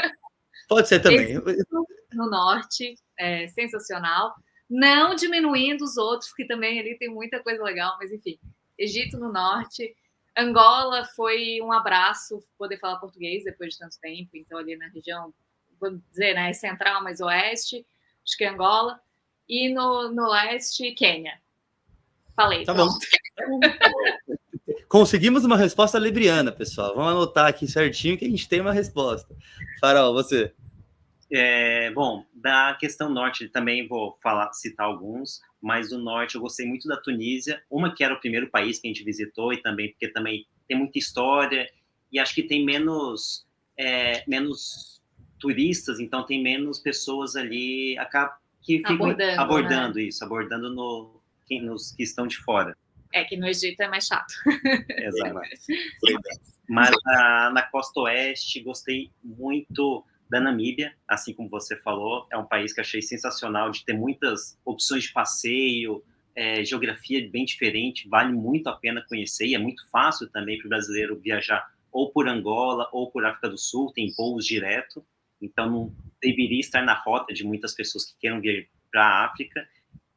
Pode ser também.
No norte, sensacional. Não diminuindo os outros, que também ali tem muita coisa legal, mas enfim. Egito no norte. Angola foi um abraço poder falar português depois de tanto tempo. Então, ali na região, vou dizer, né, central, mas oeste, acho que é Angola. E no leste, Quênia. Falei,
tá pronto. Bom. Conseguimos uma resposta libriana, pessoal. Vamos anotar aqui certinho que a gente tem uma resposta. Farol, você?
Bom, da questão norte também vou citar alguns, mas do norte eu gostei muito da Tunísia, uma que era o primeiro país que a gente visitou, e também porque também tem muita história, e acho que tem menos turistas, então tem menos pessoas ali que ficam abordando, né? Abordando nos que estão de fora.
Que no Egito é mais chato.
Exato. Mas na costa oeste gostei muito da Namíbia, assim como você falou, é um país que achei sensacional, de ter muitas opções de passeio, geografia bem diferente, vale muito a pena conhecer, e é muito fácil também para o brasileiro viajar ou por Angola ou por África do Sul, tem voos direto, então não deveria estar na rota de muitas pessoas que queiram vir para a África.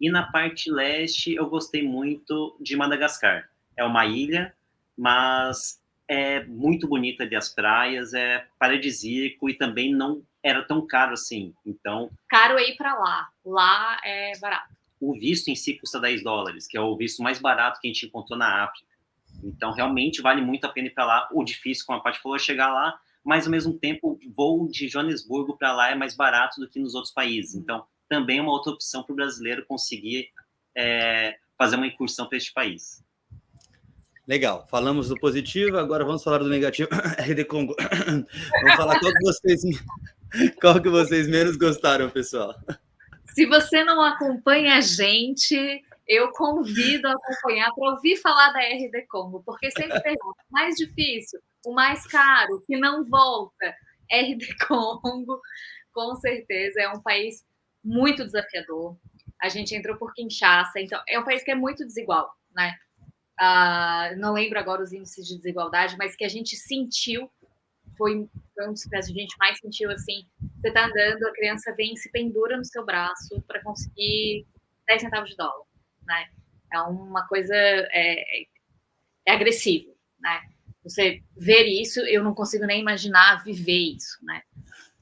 E na parte leste eu gostei muito de Madagascar, é uma ilha, mas é muito bonita ali as praias, é paradisíaco e também não era tão caro assim. Então,
caro é ir para lá é barato.
O visto em si custa $10, que é o visto mais barato que a gente encontrou na África. Então, realmente vale muito a pena ir para lá. O difícil, como a Paty falou, é chegar lá, mas ao mesmo tempo o voo de Joanesburgo para lá é mais barato do que nos outros países. Então, também é uma outra opção para o brasileiro conseguir fazer uma incursão para este país.
Legal, falamos do positivo, agora vamos falar do negativo. RD Congo. Vamos falar qual que vocês menos gostaram, pessoal.
Se você não acompanha a gente, eu convido a acompanhar para ouvir falar da RD Congo, porque sempre pergunta, o mais difícil, o mais caro, que não volta. RD Congo, com certeza, é um país muito desafiador. A gente entrou por Kinshasa, então é um país que é muito desigual, né? Não lembro agora os índices de desigualdade, mas que a gente sentiu, foi um dos que a gente mais sentiu, assim, você tá andando, a criança vem e se pendura no seu braço para conseguir 10 centavos de dólar, né? É uma coisa, é agressivo, né? Você ver isso, eu não consigo nem imaginar viver isso, né?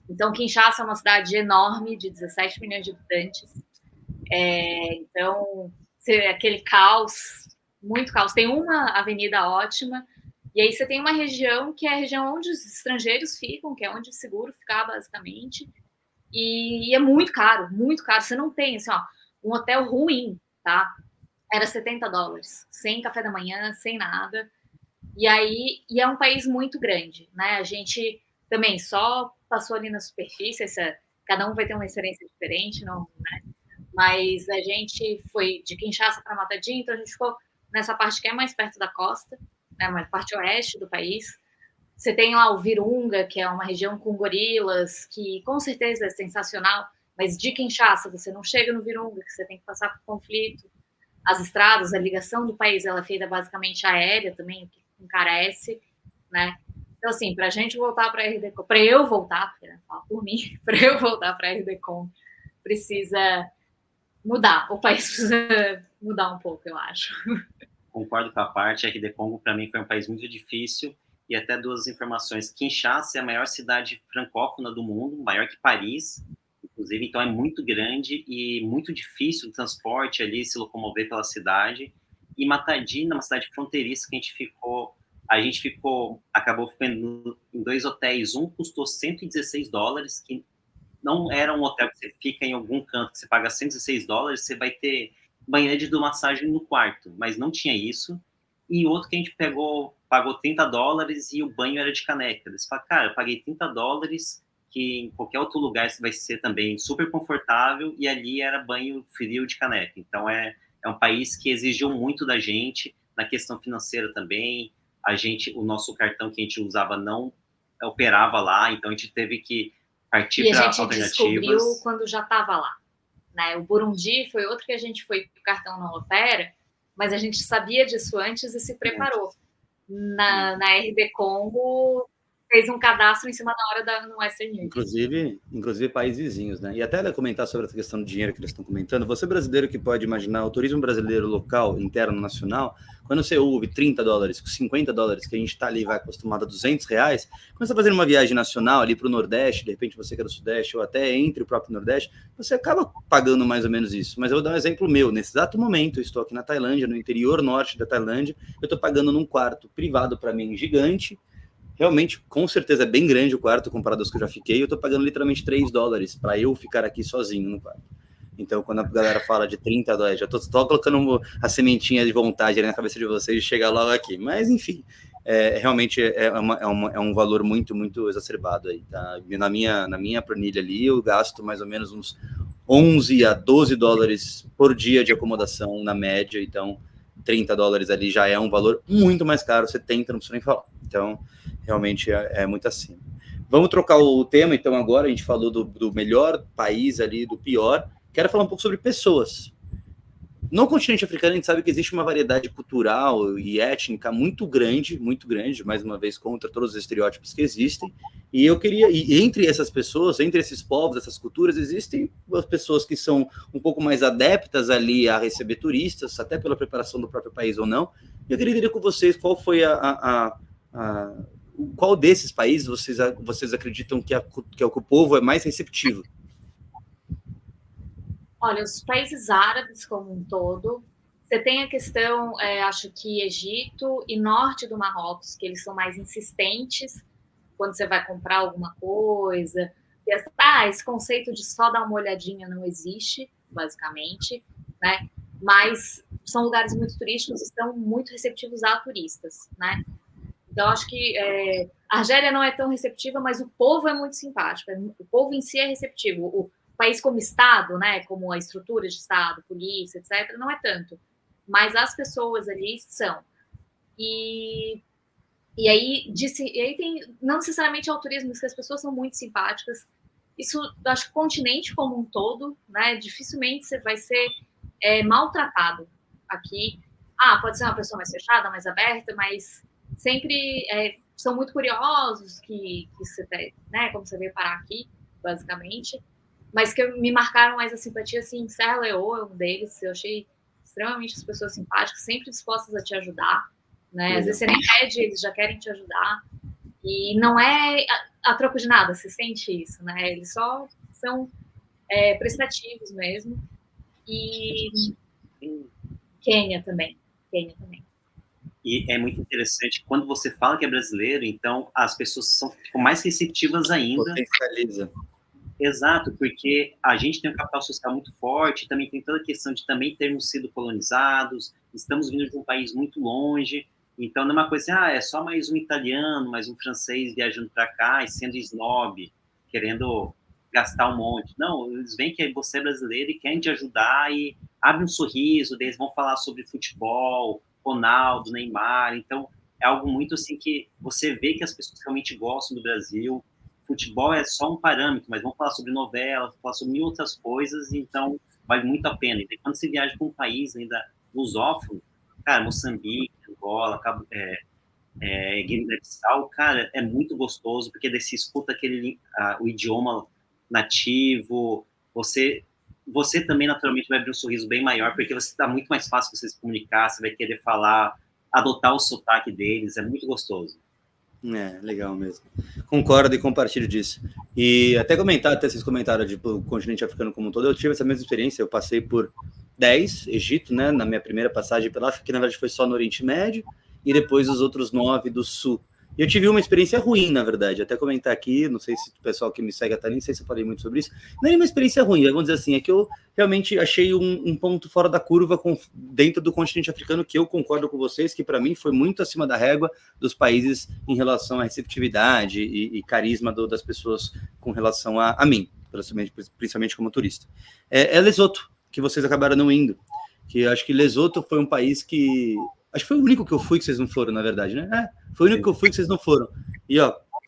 Então, Kinshasa é uma cidade enorme, de 17 milhões de habitantes. Então, aquele caos, muito caos. Tem uma avenida ótima, e aí você tem uma região que é a região onde os estrangeiros ficam, que é onde é seguro ficar, basicamente. E é muito caro, muito caro. Você não tem, assim, ó, um hotel ruim, tá? Era $70, sem café da manhã, sem nada. E é um país muito grande, né? A gente também só passou ali na superfície, cada um vai ter uma experiência diferente, não, né? Mas a gente foi de Kinshasa para Matadi, então a gente ficou nessa parte que é mais perto da costa, né, mais parte oeste do país. Você tem lá o Virunga, que é uma região com gorilas, que com certeza é sensacional, mas de Kinshasa você não chega no Virunga, que você tem que passar por conflito. As estradas, a ligação do país, ela é feita basicamente aérea também, o que encarece, né? Então, assim, para a gente voltar para a RDCom, para eu voltar, porque fala por mim, para eu voltar para a RDCom, precisa mudar, o país precisa mudar um pouco, eu acho.
Concordo com a parte, a RD Congo para mim foi um país muito difícil, e até duas informações, Kinshasa é a maior cidade francófona do mundo, maior que Paris, inclusive, então é muito grande e muito difícil o transporte ali, se locomover pela cidade, e Matadi, numa cidade fronteiriça que a gente acabou ficando em 2 hotéis, um custou $116, que não era um hotel que você fica em algum canto, que você paga $116, você vai ter banheiro de massagem no quarto, mas não tinha isso. E outro que a gente pagou $30 e o banho era de caneca. Você fala, cara, eu paguei $30, que em qualquer outro lugar vai ser também super confortável, e ali era banho frio de caneca. Então é um país que exigiu muito da gente, na questão financeira também. O nosso cartão que a gente usava não operava lá, então a gente teve que partir para alternativas.
E a gente descobriu quando já estava lá, né? O Burundi foi outro que a gente foi, o cartão não opera, mas a gente sabia disso antes e se preparou. Na RD Congo, fez um cadastro em cima da hora no Western Union.
Inclusive países vizinhos, né? E até comentar sobre essa questão do dinheiro que eles estão comentando, você brasileiro que pode imaginar o turismo brasileiro local, interno, nacional, quando você ouve $30, $50, que a gente está ali vai acostumado a R$200, quando você está fazendo uma viagem nacional ali para o Nordeste, de repente você que é do Sudeste, ou até entre o próprio Nordeste, você acaba pagando mais ou menos isso. Mas eu vou dar um exemplo meu. Nesse exato momento, eu estou aqui na Tailândia, no interior norte da Tailândia, eu estou pagando num quarto privado para mim gigante. Realmente, com certeza, é bem grande o quarto comparado aos que eu já fiquei. Eu tô pagando literalmente $3 para eu ficar aqui sozinho no quarto. Então, quando a galera fala de $30, já tô colocando a sementinha de vontade ali na cabeça de vocês de chegar logo aqui. Mas, enfim, realmente é um valor muito, muito exacerbado aí, tá? Na minha planilha ali, eu gasto mais ou menos uns $11 a $12 por dia de acomodação, na média. Então, $30 ali já é um valor muito mais caro, 70 não precisa nem falar. Então, realmente é muito acima. Vamos trocar o tema, então, agora. A gente falou do melhor país ali, do pior. Quero falar um pouco sobre pessoas. No continente africano, a gente sabe que existe uma variedade cultural e étnica muito grande, mais uma vez, contra todos os estereótipos que existem. E entre essas pessoas, entre esses povos, essas culturas, existem as pessoas que são um pouco mais adeptas ali a receber turistas, até pela preparação do próprio país ou não. E eu queria dizer com vocês qual foi qual desses países vocês acreditam que o povo é mais receptivo?
Olha, os países árabes como um todo, você tem a questão, acho que Egito e norte do Marrocos, que eles são mais insistentes quando você vai comprar alguma coisa. Esse conceito de só dar uma olhadinha não existe, basicamente, né? Mas são lugares muito turísticos e estão muito receptivos a turistas, né? Então, acho que a Argélia não é tão receptiva, mas o povo é muito simpático. O povo em si é receptivo. O país como Estado, né, como a estrutura de Estado, polícia, etc., não é tanto. Mas as pessoas ali são. E aí tem, não necessariamente é o turismo, mas que as pessoas são muito simpáticas. Isso, acho que o continente como um todo, né, dificilmente você vai ser maltratado aqui. Pode ser uma pessoa mais fechada, mais aberta, mas sempre são muito curiosos que você tem, né, como você veio parar aqui, basicamente. Mas que me marcaram mais a simpatia, assim, Serra Leoa é um deles. Eu achei extremamente as pessoas simpáticas, sempre dispostas a te ajudar, né? Às vezes você nem pede, eles já querem te ajudar. E não é a troco de nada, você sente isso, né? Eles só são prestativos mesmo. E Quênia também.
E é muito interessante, quando você fala que é brasileiro, então as pessoas ficam mais receptivas ainda.
Potencializa.
Exato, porque a gente tem um capital social muito forte, também tem toda a questão de também termos sido colonizados, estamos vindo de um país muito longe, então não é uma coisa assim, é só mais um italiano, mais um francês viajando para cá e sendo snob, querendo gastar um monte. Não, eles veem que você é brasileiro e querem te ajudar e abre um sorriso, eles vão falar sobre futebol, Ronaldo, Neymar, então é algo muito assim que você vê que as pessoas realmente gostam do Brasil. Futebol é só um parâmetro, mas vamos falar sobre novelas, falar sobre mil outras coisas, então vale muito a pena. E quando você viaja para um país ainda lusófono, cara, Moçambique, Angola, Guiné-Bissau, cara, é muito gostoso, porque daí você escuta o idioma nativo, você também naturalmente vai abrir um sorriso bem maior, porque você está muito mais fácil você se comunicar, você vai querer falar, adotar o sotaque deles, é muito gostoso.
Legal mesmo. Concordo e compartilho disso. E até vocês comentaram o continente africano como um todo, eu tive essa mesma experiência, eu passei por 10, Egito, né, na minha primeira passagem pela África, que na verdade foi só no Oriente Médio, e depois os outros 9 do Sul. E eu tive uma experiência ruim, na verdade, até comentar aqui, não sei se o pessoal que me segue até nem sei se eu falei muito sobre isso, não é uma experiência ruim, vamos dizer assim, é que eu realmente achei um ponto fora da curva dentro do continente africano, que eu concordo com vocês, que para mim foi muito acima da régua dos países em relação à receptividade e carisma das pessoas com relação a mim, principalmente como turista. É Lesoto, que vocês acabaram não indo, que eu acho que Lesoto foi um país que... Acho que foi o único que eu fui que vocês não foram, na verdade, né? Foi o único que eu fui que vocês não foram. E,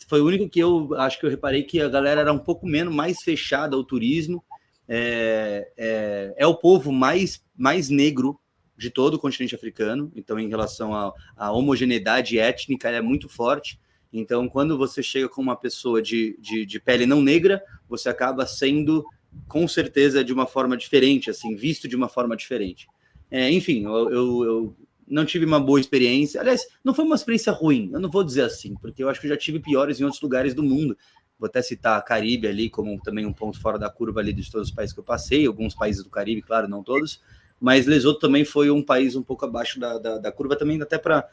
foi o único que eu acho que eu reparei que a galera era um pouco mais fechada ao turismo. É o povo mais negro de todo o continente africano. Então, em relação à homogeneidade étnica, ela é muito forte. Então, quando você chega com uma pessoa de pele não negra, você acaba sendo, com certeza, de uma forma diferente, assim, visto de uma forma diferente. Enfim, eu não tive uma boa experiência. Aliás, não foi uma experiência ruim, eu não vou dizer assim, porque eu acho que eu já tive piores em outros lugares do mundo. Vou até citar a Caribe ali como também um ponto fora da curva ali de todos os países que eu passei, alguns países do Caribe, claro, não todos, mas Lesoto também foi um país um pouco abaixo da curva também, até para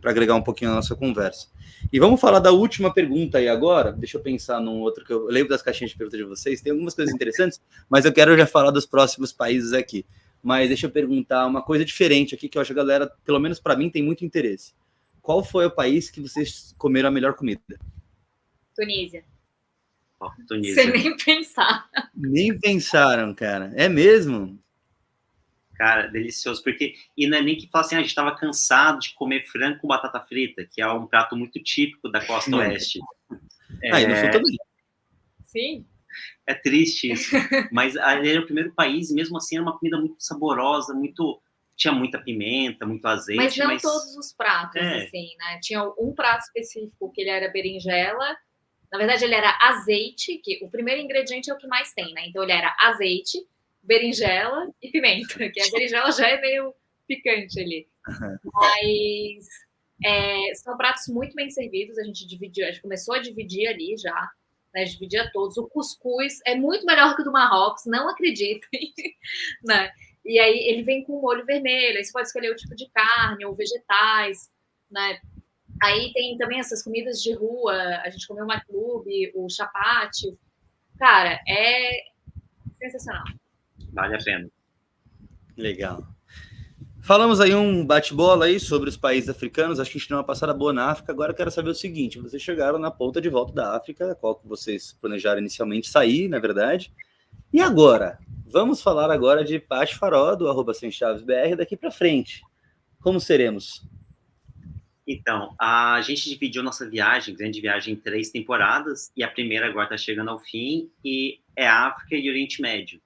agregar um pouquinho na nossa conversa. E vamos falar da última pergunta aí agora. Deixa eu pensar num outro que eu lembro das caixinhas de perguntas de vocês, tem algumas coisas interessantes, mas eu quero já falar dos próximos países aqui. Mas deixa eu perguntar uma coisa diferente aqui, que eu acho que a galera, pelo menos para mim, tem muito interesse. Qual foi o país que vocês comeram a melhor comida?
Tunísia.
Tunísia.
Sem nem pensar.
Nem pensaram, cara. É mesmo?
Cara, delicioso. E não é nem que fala assim, a gente estava cansado de comer frango com batata frita, que é um prato muito típico da costa oeste.
E no sul também.
Sim.
É triste isso. Mas ele era o primeiro país, e mesmo assim era uma comida muito saborosa, tinha muita pimenta, muito azeite.
Mas não todos os pratos, assim, né? Tinha um prato específico que ele era berinjela. Na verdade, ele era azeite, que o primeiro ingrediente é o que mais tem, né? Então, ele era azeite, berinjela e pimenta, que a berinjela já é meio picante ali. Mas são pratos muito bem servidos, a gente começou a dividir ali já, né? Dividia todos. O cuscuz é muito melhor que o do Marrocos, não acreditem, né? E aí ele vem com molho vermelho, aí você pode escolher o tipo de carne ou vegetais, né? Aí tem também essas comidas de rua, a gente comeu o maklube, o chapati. Cara, é sensacional.
Vale a pena.
Legal. Falamos aí um bate-bola aí sobre os países africanos, acho que a gente deu uma passada boa na África. Agora eu quero saber o seguinte, vocês chegaram na ponta de volta da África, qual que vocês planejaram inicialmente sair, na verdade. E agora? Vamos falar agora de Paty Faró, do @semchavesbr, daqui para frente. Como seremos?
Então, a gente dividiu nossa viagem, grande viagem, em 3 temporadas, e a primeira agora está chegando ao fim, e é África e Oriente Médio.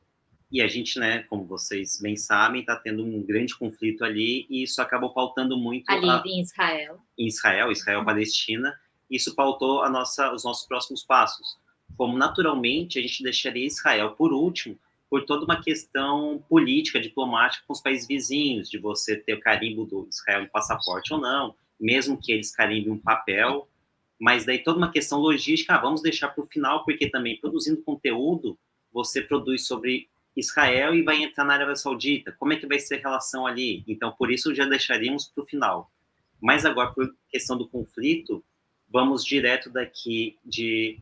E a gente, né, como vocês bem sabem, está tendo um grande conflito ali, e isso acabou pautando muito...
Ali em Israel.
Em Israel-Palestina, isso pautou os nossos próximos passos. Como, naturalmente, a gente deixaria Israel por último, por toda uma questão política, diplomática com os países vizinhos, de você ter o carimbo do Israel em passaporte ou não, mesmo que eles carimbem um papel, mas daí toda uma questão logística, vamos deixar para o final, porque também produzindo conteúdo, você produz sobre Israel e vai entrar na Arábia Saudita, como é que vai ser a relação ali? Então, por isso, já deixaríamos para o final. Mas agora, por questão do conflito, vamos direto daqui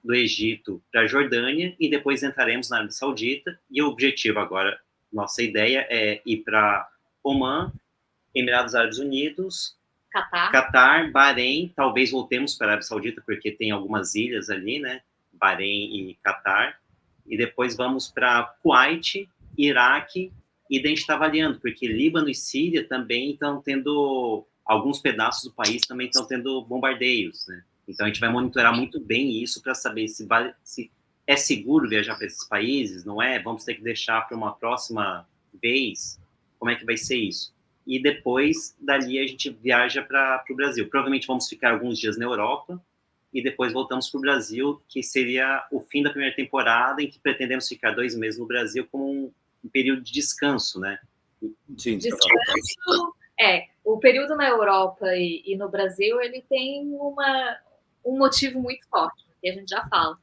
do Egito para a Jordânia e depois entraremos na Arábia Saudita. E o objetivo agora, nossa ideia é ir para Omã, Emirados Árabes Unidos, Catar, Bahrein, talvez voltemos para a Arábia Saudita, porque tem algumas ilhas ali, né? Bahrein e Catar. E depois vamos para Kuwait, Iraque, e daí a gente está avaliando, porque Líbano e Síria também estão tendo... Alguns pedaços do país também estão tendo bombardeios, né? Então, a gente vai monitorar muito bem isso para saber se é seguro viajar para esses países, não é? Vamos ter que deixar para uma próxima vez. Como é que vai ser isso? E depois, dali, a gente viaja para o Brasil. Provavelmente vamos ficar alguns dias na Europa e depois voltamos para o Brasil, que seria o fim da primeira temporada, em que pretendemos ficar 2 meses no Brasil como um período de descanso, né?
Sim,
descanso... O período na Europa e no Brasil, ele tem um motivo muito forte, que a gente já fala.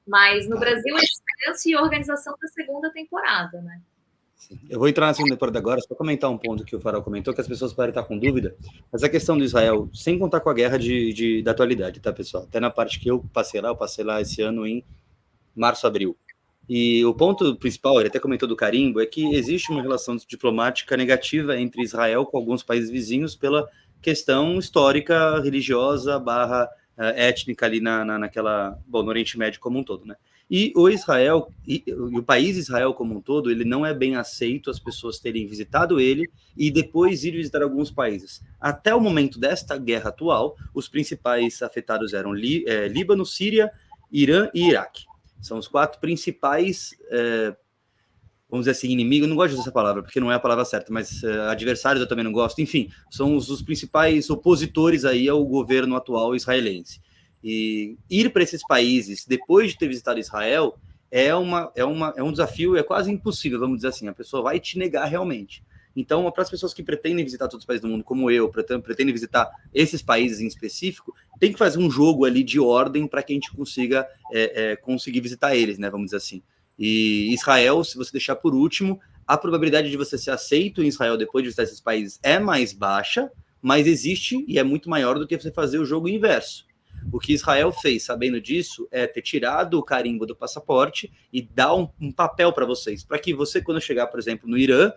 Mas no Brasil é descanso e organização da segunda temporada, né?
Eu vou entrar na segunda temporada agora, só comentar um ponto que o Farol comentou, que as pessoas podem estar com dúvida, mas a questão do Israel, sem contar com a guerra da atualidade, tá, pessoal? Até na parte que eu passei lá esse ano em março, abril. E o ponto principal, ele até comentou do carimbo, é que existe uma relação diplomática negativa entre Israel com alguns países vizinhos pela questão histórica, religiosa, étnica ali no Oriente Médio como um todo, né? E o Israel, e o país Israel como um todo, ele não é bem aceito as pessoas terem visitado ele e depois ir visitar alguns países. Até o momento desta guerra atual, os principais afetados eram Líbano, Síria, Irã e Iraque. São os 4 principais, vamos dizer assim, inimigos, eu não gosto de usar essa palavra, porque não é a palavra certa, mas adversários eu também não gosto, enfim, são os principais opositores aí ao governo atual israelense. E ir para esses países, depois de ter visitado Israel, é um desafio, é quase impossível, vamos dizer assim, a pessoa vai te negar realmente. Então, para as pessoas que pretendem visitar todos os países do mundo, como eu, pretendem visitar esses países em específico, tem que fazer um jogo ali de ordem para que a gente consiga conseguir visitar eles, né? Vamos dizer assim. E Israel, se você deixar por último, a probabilidade de você ser aceito em Israel depois de visitar esses países é mais baixa, mas existe e é muito maior do que você fazer o jogo inverso. O que Israel fez, sabendo disso, é ter tirado o carimbo do passaporte e dar um papel para vocês, para que você, quando chegar, por exemplo, no Irã,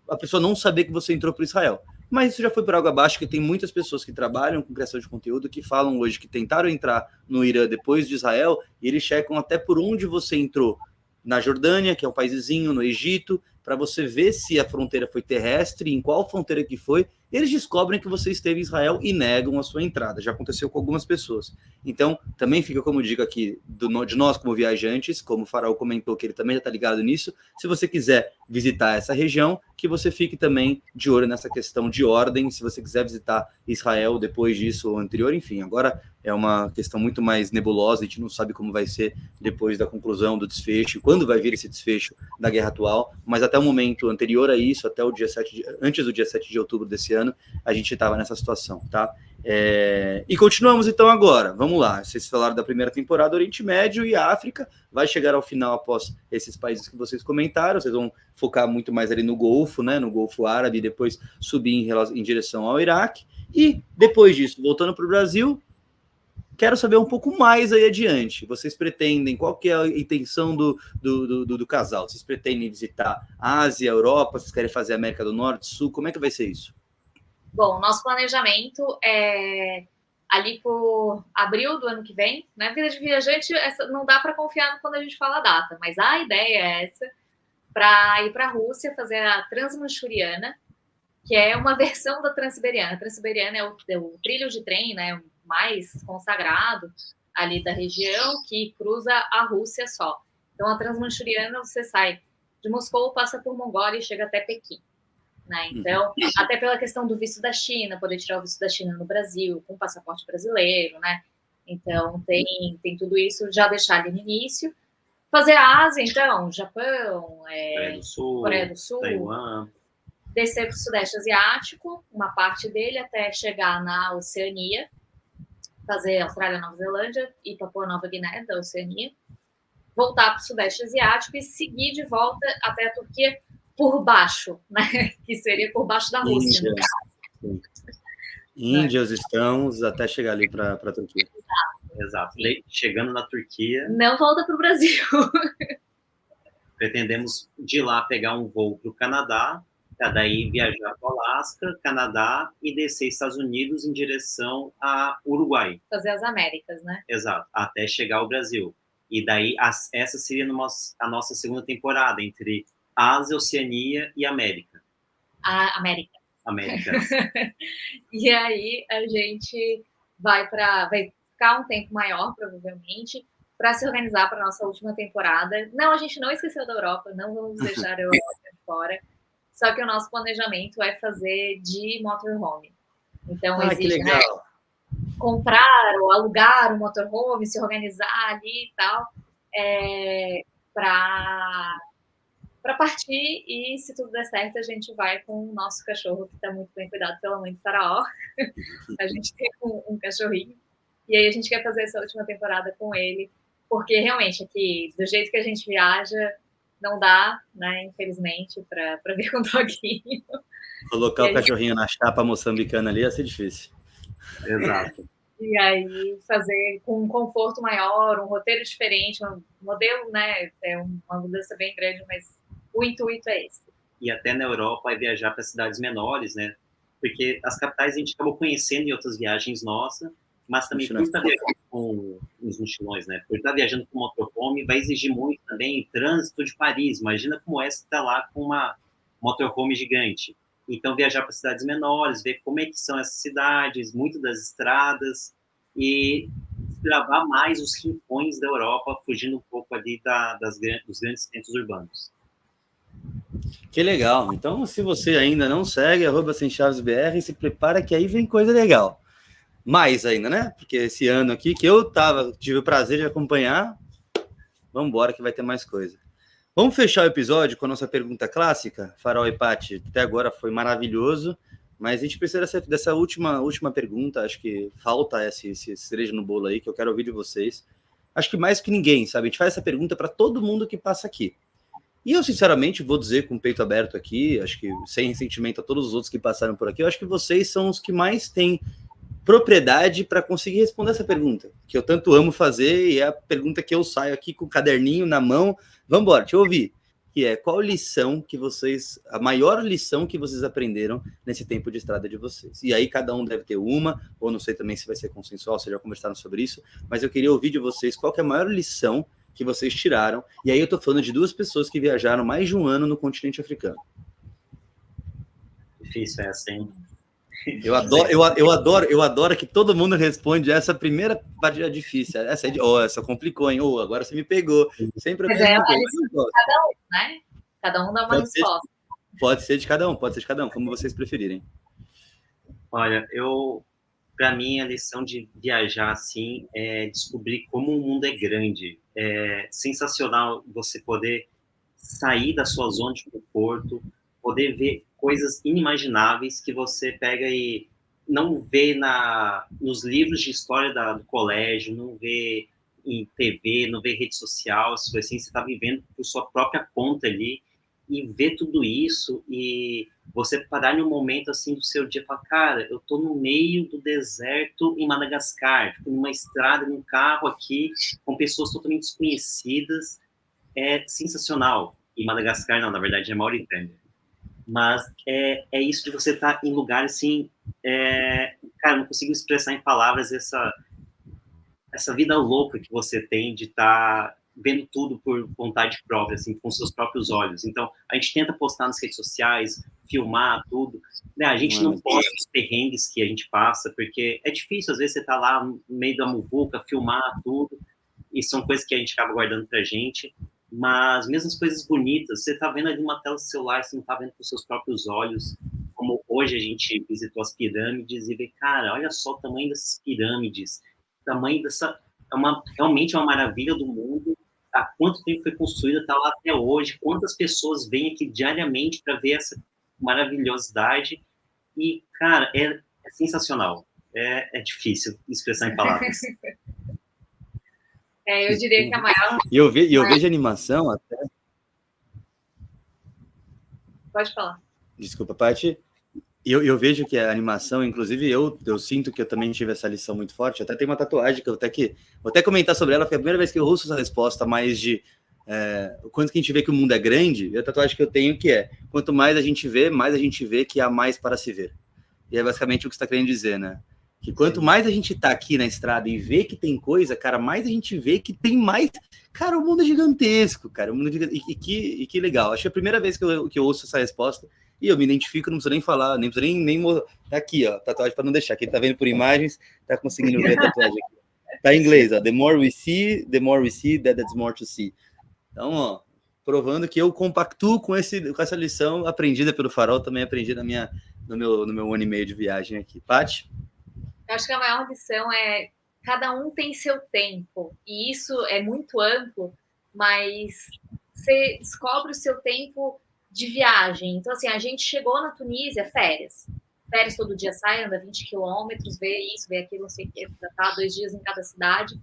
a pessoa não saber que você entrou para Israel. Mas isso já foi por água abaixo, que tem muitas pessoas que trabalham com criação de conteúdo que falam hoje que tentaram entrar no Irã depois de Israel e eles checam até por onde você entrou. Na Jordânia, que é um paíszinho, no Egito, para você ver se a fronteira foi terrestre, em qual fronteira que foi, eles descobrem que você esteve em Israel e negam a sua entrada. Já aconteceu com algumas pessoas. Então, também fica como dica aqui de nós como viajantes, como o Farol comentou que ele também já está ligado nisso, se você quiser visitar essa região, que você fique também de olho nessa questão de ordem, se você quiser visitar Israel depois disso ou anterior, enfim, agora é uma questão muito mais nebulosa, a gente não sabe como vai ser depois da conclusão do desfecho, quando vai vir esse desfecho da guerra atual, mas até o momento anterior a isso, até o dia 7 antes do dia 7 de outubro desse ano, a gente estava nessa situação, tá? E continuamos então agora, vamos lá, vocês falaram da primeira temporada, Oriente Médio e África, vai chegar ao final após esses países que vocês comentaram, vocês vão focar muito mais ali no Golfo, né, no Golfo Árabe, e depois subir em direção ao Iraque, e depois disso, voltando para o Brasil, Quero saber um pouco mais aí adiante. Vocês pretendem, qual que é a intenção do casal? Vocês pretendem visitar Ásia, Europa? Vocês querem fazer América do Norte, Sul? Como é que vai ser isso?
Bom, nosso planejamento é ali por abril do ano que vem, né? Vida de viajante, não dá para confiar quando a gente fala a data, mas a ideia é essa, para ir para a Rússia, fazer a Transmanchuriana, que é uma versão da Transiberiana. A Transiberiana é o trilho de trem, né, mais consagrado ali da região, que cruza a Rússia só. Então, a Transmanchuriana, você sai de Moscou, passa por Mongólia e chega até Pequim. Né? Então, até pela questão do visto da China, poder tirar o visto da China no Brasil, com passaporte brasileiro, né? Então, tem tudo isso, já deixar ali no início. Fazer a Ásia, então, Japão, Coreia do Sul,
Taiwan.
Descer para o Sudeste Asiático, uma parte dele, até chegar na Oceania, fazer Austrália, Nova Zelândia e Papua Nova Guiné, da Oceania, voltar para o Sudeste Asiático e seguir de volta até a Turquia, por baixo, né? Que seria por baixo da Rússia.
Índia, os estamos até chegar ali para a Turquia.
Exato. Chegando na Turquia.
Não volta para o Brasil.
Pretendemos de lá pegar um voo para o Canadá, para daí viajar para o Alasca, Canadá e descer Estados Unidos em direção a Uruguai.
Fazer as Américas, né?
Exato. Até chegar ao Brasil. E daí essa seria a nossa segunda temporada entre Ásia, Oceania e América.
América. E aí a gente vai ficar um tempo maior, provavelmente, para se organizar para a nossa última temporada. Não, a gente não esqueceu da Europa, não vamos deixar a Europa de fora. Só que o nosso planejamento é fazer de motorhome. Então, existe, né, comprar ou alugar um motorhome, se organizar ali e tal, para partir, e se tudo der certo, a gente vai com o nosso cachorro, que está muito bem cuidado pela mãe do Faraó. A gente tem um cachorrinho, e aí a gente quer fazer essa última temporada com ele, porque realmente aqui, do jeito que a gente viaja, não dá, né, infelizmente, para vir com o doguinho.
Colocar o cachorrinho na chapa moçambicana ali ia ser difícil.
Exato.
E aí fazer com um conforto maior, um roteiro diferente, um modelo, né, é uma mudança bem grande, mas o intuito é esse.
E até na Europa é viajar para cidades menores, né? Porque as capitais a gente acabou conhecendo em outras viagens nossas, mas também por estar viajando com os mochilões, né? Por estar viajando com motorhome, vai exigir muito também o trânsito de Paris. Imagina como é estar lá com uma motorhome gigante. Então, viajar para cidades menores, ver como é que são essas cidades, muito das estradas, e gravar mais os rincões da Europa, fugindo um pouco ali dos grandes centros urbanos.
Que legal. Então, se você ainda não segue, @semchavesbr, se prepara que aí vem coisa legal. Mais ainda, né? Porque esse ano aqui, que eu tive o prazer de acompanhar, vamos embora que vai ter mais coisa. Vamos fechar o episódio com a nossa pergunta clássica, Farol e Paty. Até agora foi maravilhoso, mas a gente precisa dessa última pergunta. Acho que falta esse cereja no bolo aí, que eu quero ouvir de vocês. Acho que mais que ninguém, sabe? A gente faz essa pergunta para todo mundo que passa aqui. E eu, sinceramente, vou dizer com o peito aberto aqui, acho que sem ressentimento a todos os outros que passaram por aqui, eu acho que vocês são os que mais têm propriedade para conseguir responder essa pergunta, que eu tanto amo fazer, e é a pergunta que eu saio aqui com o caderninho na mão. Vamos embora, deixa eu ouvir. Que é, qual lição que vocês, a maior lição que vocês aprenderam nesse tempo de estrada de vocês? E aí cada um deve ter uma, ou não sei também se vai ser consensual, vocês já conversaram sobre isso, mas eu queria ouvir de vocês qual que é a maior lição que vocês tiraram. E aí eu tô falando de 2 pessoas que viajaram mais de 1 ano no continente africano.
Difícil essa, hein?
Eu adoro que todo mundo responde essa primeira partida difícil. Essa complicou, hein? Agora você me pegou. Sempre a mesma coisa.
Cada um, né? Cada um dá uma resposta.
Pode ser de cada um, como vocês preferirem.
Olha, para mim, a lição de viajar assim é descobrir como o mundo é grande. É sensacional você poder sair da sua zona de conforto, poder ver coisas inimagináveis que você pega e não vê nos livros de história do colégio, não vê em TV, não vê rede social, assim, você está vivendo por sua própria conta ali, e ver tudo isso, e você parar em um momento, assim, do seu dia e falar, cara, eu tô no meio do deserto em Madagascar, tipo, numa estrada, num carro aqui, com pessoas totalmente desconhecidas, é sensacional. E Madagascar, não, na verdade, é Mauritânia. Mas é isso de você estar em lugares, assim, cara, não consigo expressar em palavras essa vida louca que você tem de estar vendo tudo por vontade própria, assim, com seus próprios olhos. Então, a gente tenta postar nas redes sociais, filmar tudo, né? A gente não posta os perrengues que a gente passa, porque é difícil, às vezes você tá lá no meio da muvuca, filmar tudo, e são coisas que a gente acaba guardando pra gente, mas mesmo as coisas bonitas, você tá vendo ali uma tela do celular, você não tá vendo com seus próprios olhos, como hoje a gente visitou as pirâmides e vê, cara, olha só o tamanho dessas pirâmides, o tamanho dessa... realmente uma maravilha do mundo. Há quanto tempo foi construída, está lá até hoje, quantas pessoas vêm aqui diariamente para ver essa maravilhosidade, e, cara, é sensacional. É difícil expressar em palavras.
Eu diria que a maior...
E eu vejo animação até...
Pode falar.
Desculpa, Paty. Eu vejo que a animação, inclusive eu sinto que eu também tive essa lição muito forte. Até tem uma tatuagem que vou até comentar sobre ela, porque é a primeira vez que eu ouço essa resposta mais de o quanto que a gente vê que o mundo é grande, e a tatuagem que eu tenho que é, quanto mais a gente vê que há mais para se ver. E é basicamente o que você está querendo dizer, né? Que quanto mais a gente tá aqui na estrada e vê que tem coisa, cara, mais a gente vê que tem mais... Cara, o mundo é gigantesco, cara. O mundo é gigantesco. E que legal. Acho que é a primeira vez que eu ouço essa resposta e eu me identifico, não preciso nem falar, nem preciso nem tá aqui, ó, tatuagem para não deixar. Quem tá vendo por imagens, tá conseguindo ver a tatuagem aqui. Tá em inglês, ó. The more we see, there's more to see. Então, ó, provando que eu compactuo com essa lição aprendida pelo Farol, também aprendi no meu ano e meio de viagem aqui. Paty?
Eu acho que a maior lição é cada um tem seu tempo, e isso é muito amplo, mas você descobre o seu tempo de viagem. Então, assim, a gente chegou na Tunísia, férias todo dia sai, anda 20 quilômetros, vê isso, vê aquilo, não sei o que, tá 2 dias em cada cidade.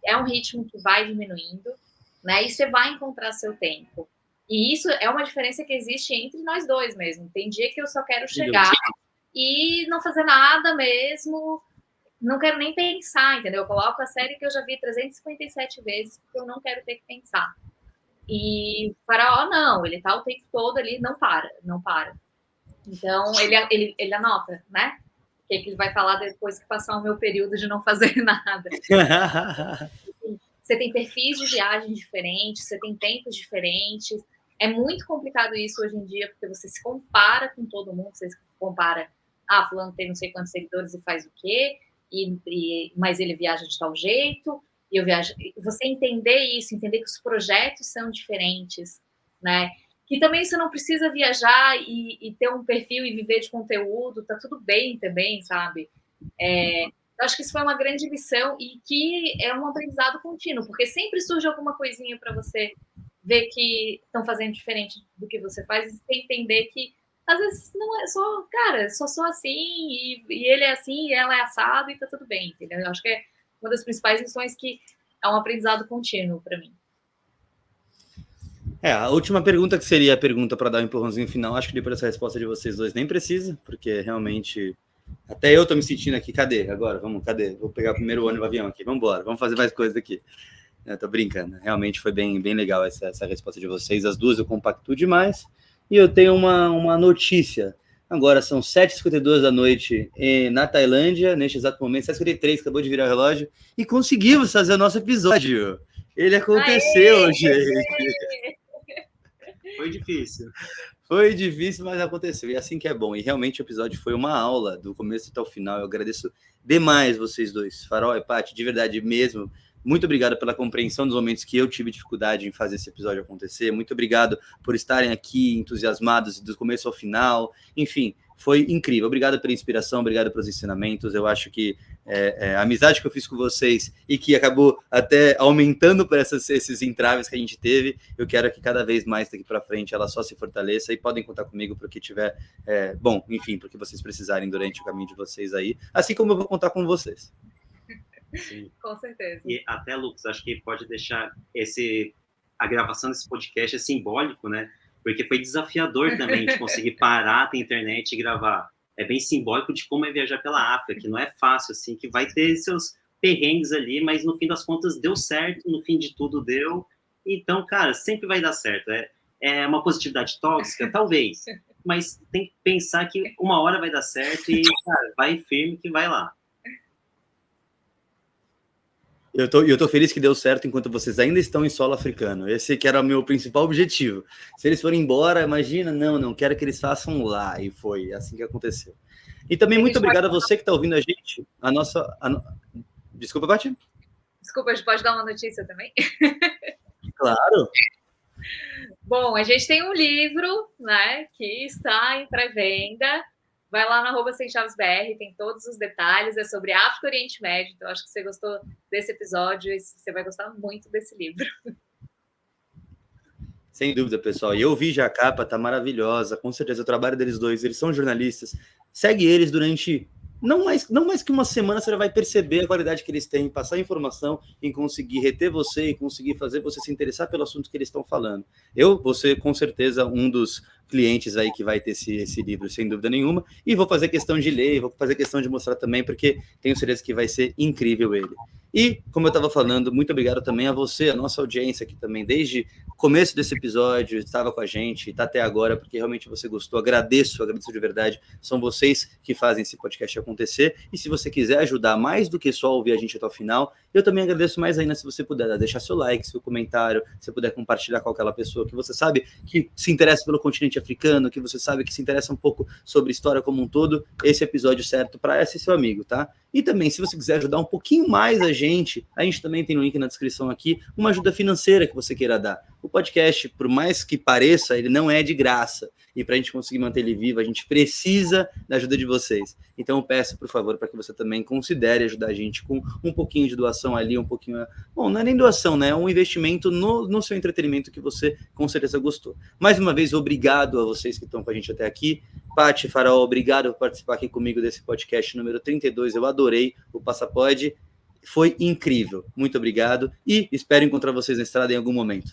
É um ritmo que vai diminuindo, né? E você vai encontrar seu tempo. E isso é uma diferença que existe entre nós dois mesmo. Tem dia que eu só quero chegar e não fazer nada mesmo, não quero nem pensar, entendeu? Eu coloco a série que eu já vi 357 vezes, porque eu não quero ter que pensar. E o Faraó, não, ele tá o tempo todo ali, não para. Então, ele anota, né? O que ele vai falar depois que passar o meu período de não fazer nada. Você tem perfis de viagem diferentes, você tem tempos diferentes. É muito complicado isso hoje em dia, porque você se compara com todo mundo, você se compara, fulano tem não sei quantos seguidores e faz o quê, mas ele viaja de tal jeito, e eu viajo. Você entender isso, entender que os projetos são diferentes, né? Que também você não precisa viajar e ter um perfil e viver de conteúdo, tá tudo bem também, sabe? Eu acho que isso foi uma grande lição e que é um aprendizado contínuo, porque sempre surge alguma coisinha para você ver que estão fazendo diferente do que você faz, e você entender que às vezes não é só, cara, só sou assim, e ele é assim, e ela é assado, e tá tudo bem, entendeu? Eu acho que é uma das principais lições, que é um aprendizado contínuo para mim.
A última pergunta, que seria a pergunta para dar um empurrãozinho final, acho que depois dessa resposta de vocês dois nem precisa, porque realmente até eu tô me sentindo aqui, cadê? Agora, cadê? Vou pegar o primeiro ônibus, avião aqui, vamos embora, vamos fazer mais coisas aqui. Eu tô brincando, realmente foi bem legal essa resposta de vocês, as duas eu compactuo demais, e eu tenho uma notícia. Agora são 7h52 da noite na Tailândia, neste exato momento, 7h53, acabou de virar o relógio, e conseguimos fazer o nosso episódio. Ele aconteceu, gente.
Foi difícil.
Foi difícil, mas aconteceu. E assim que é bom. E realmente o episódio foi uma aula, do começo até o final. Eu agradeço demais vocês dois, Farol e Paty, de verdade mesmo. Muito obrigado pela compreensão dos momentos que eu tive dificuldade em fazer esse episódio acontecer. Muito obrigado por estarem aqui entusiasmados do começo ao final. Enfim, foi incrível. Obrigado pela inspiração, obrigado pelos ensinamentos. Eu acho que a amizade que eu fiz com vocês e que acabou até aumentando por esses entraves que a gente teve, eu quero que cada vez mais daqui para frente ela só se fortaleça, e podem contar comigo para o que tiver, enfim, para o que vocês precisarem durante o caminho de vocês aí, assim como eu vou contar com vocês.
Sim. Com certeza.
E até, Lucas, acho que pode deixar a gravação desse podcast é simbólico, né? porque foi desafiador também de conseguir parar a internet e gravar. É bem simbólico de como é viajar pela África, que não é fácil, assim, que vai ter seus perrengues ali, mas no fim das contas deu certo, no fim de tudo deu. Então, cara, sempre vai dar certo. É uma positividade tóxica? Talvez. Mas tem que pensar que uma hora vai dar certo e, cara, vai firme que vai lá.
Eu tô feliz que deu certo enquanto vocês ainda estão em solo africano. Esse que era o meu principal objetivo. Se eles forem embora, imagina, não quero que eles façam lá. E foi assim que aconteceu. E também muito obrigado a você que está ouvindo a gente. Desculpa, Paty?
Desculpa, a gente pode dar uma notícia também?
Claro.
Bom, a gente tem um livro, né, que está em pré-venda. Vai lá no @semchavesbr, tem todos os detalhes, é sobre África e Oriente Médio. Então, acho que você gostou desse episódio e você vai gostar muito desse livro.
Sem dúvida, pessoal. E eu vi já a capa, tá maravilhosa. Com certeza, o trabalho deles dois, eles são jornalistas. Segue eles durante não mais que uma semana, você já vai perceber a qualidade que eles têm em passar informação, em conseguir reter você e conseguir fazer você se interessar pelo assunto que eles estão falando. Eu vou ser, com certeza, um dos clientes aí que vai ter esse livro, sem dúvida nenhuma, e vou fazer questão de ler, vou fazer questão de mostrar também, porque tenho certeza que vai ser incrível ele. E, como eu estava falando, muito obrigado também a você, a nossa audiência aqui também, desde o começo desse episódio, estava com a gente, está até agora, porque realmente você gostou, agradeço de verdade, são vocês que fazem esse podcast acontecer, e se você quiser ajudar mais do que só ouvir a gente até o final, eu também agradeço mais ainda se você puder deixar seu like, seu comentário, se puder compartilhar com aquela pessoa que você sabe que se interessa pelo continente africano, que você sabe que se interessa um pouco sobre história como um todo, esse episódio certo para esse seu amigo, tá? E também, se você quiser ajudar um pouquinho mais a gente também tem um link na descrição aqui, uma ajuda financeira que você queira dar. O podcast, por mais que pareça, ele não é de graça. E para a gente conseguir manter ele vivo, a gente precisa da ajuda de vocês. Então eu peço, por favor, para que você também considere ajudar a gente com um pouquinho de doação ali, um pouquinho... Bom, não é nem doação, né? É um investimento no seu entretenimento que você com certeza gostou. Mais uma vez, obrigado a vocês que estão com a gente até aqui. Paty, Faraó, obrigado por participar aqui comigo desse podcast número 32. Eu adorei o Passapod. Foi incrível. Muito obrigado. E espero encontrar vocês na estrada em algum momento.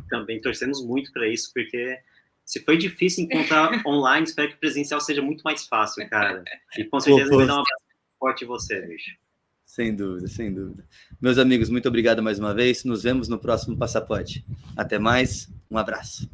Também torcemos muito para isso, porque se foi difícil encontrar online, espero que o presencial seja muito mais fácil, cara. E com certeza vai dar uma forte em você, bicho.
Sem dúvida, sem dúvida. Meus amigos, muito obrigado mais uma vez. Nos vemos no próximo Passapod. Até mais. Um abraço.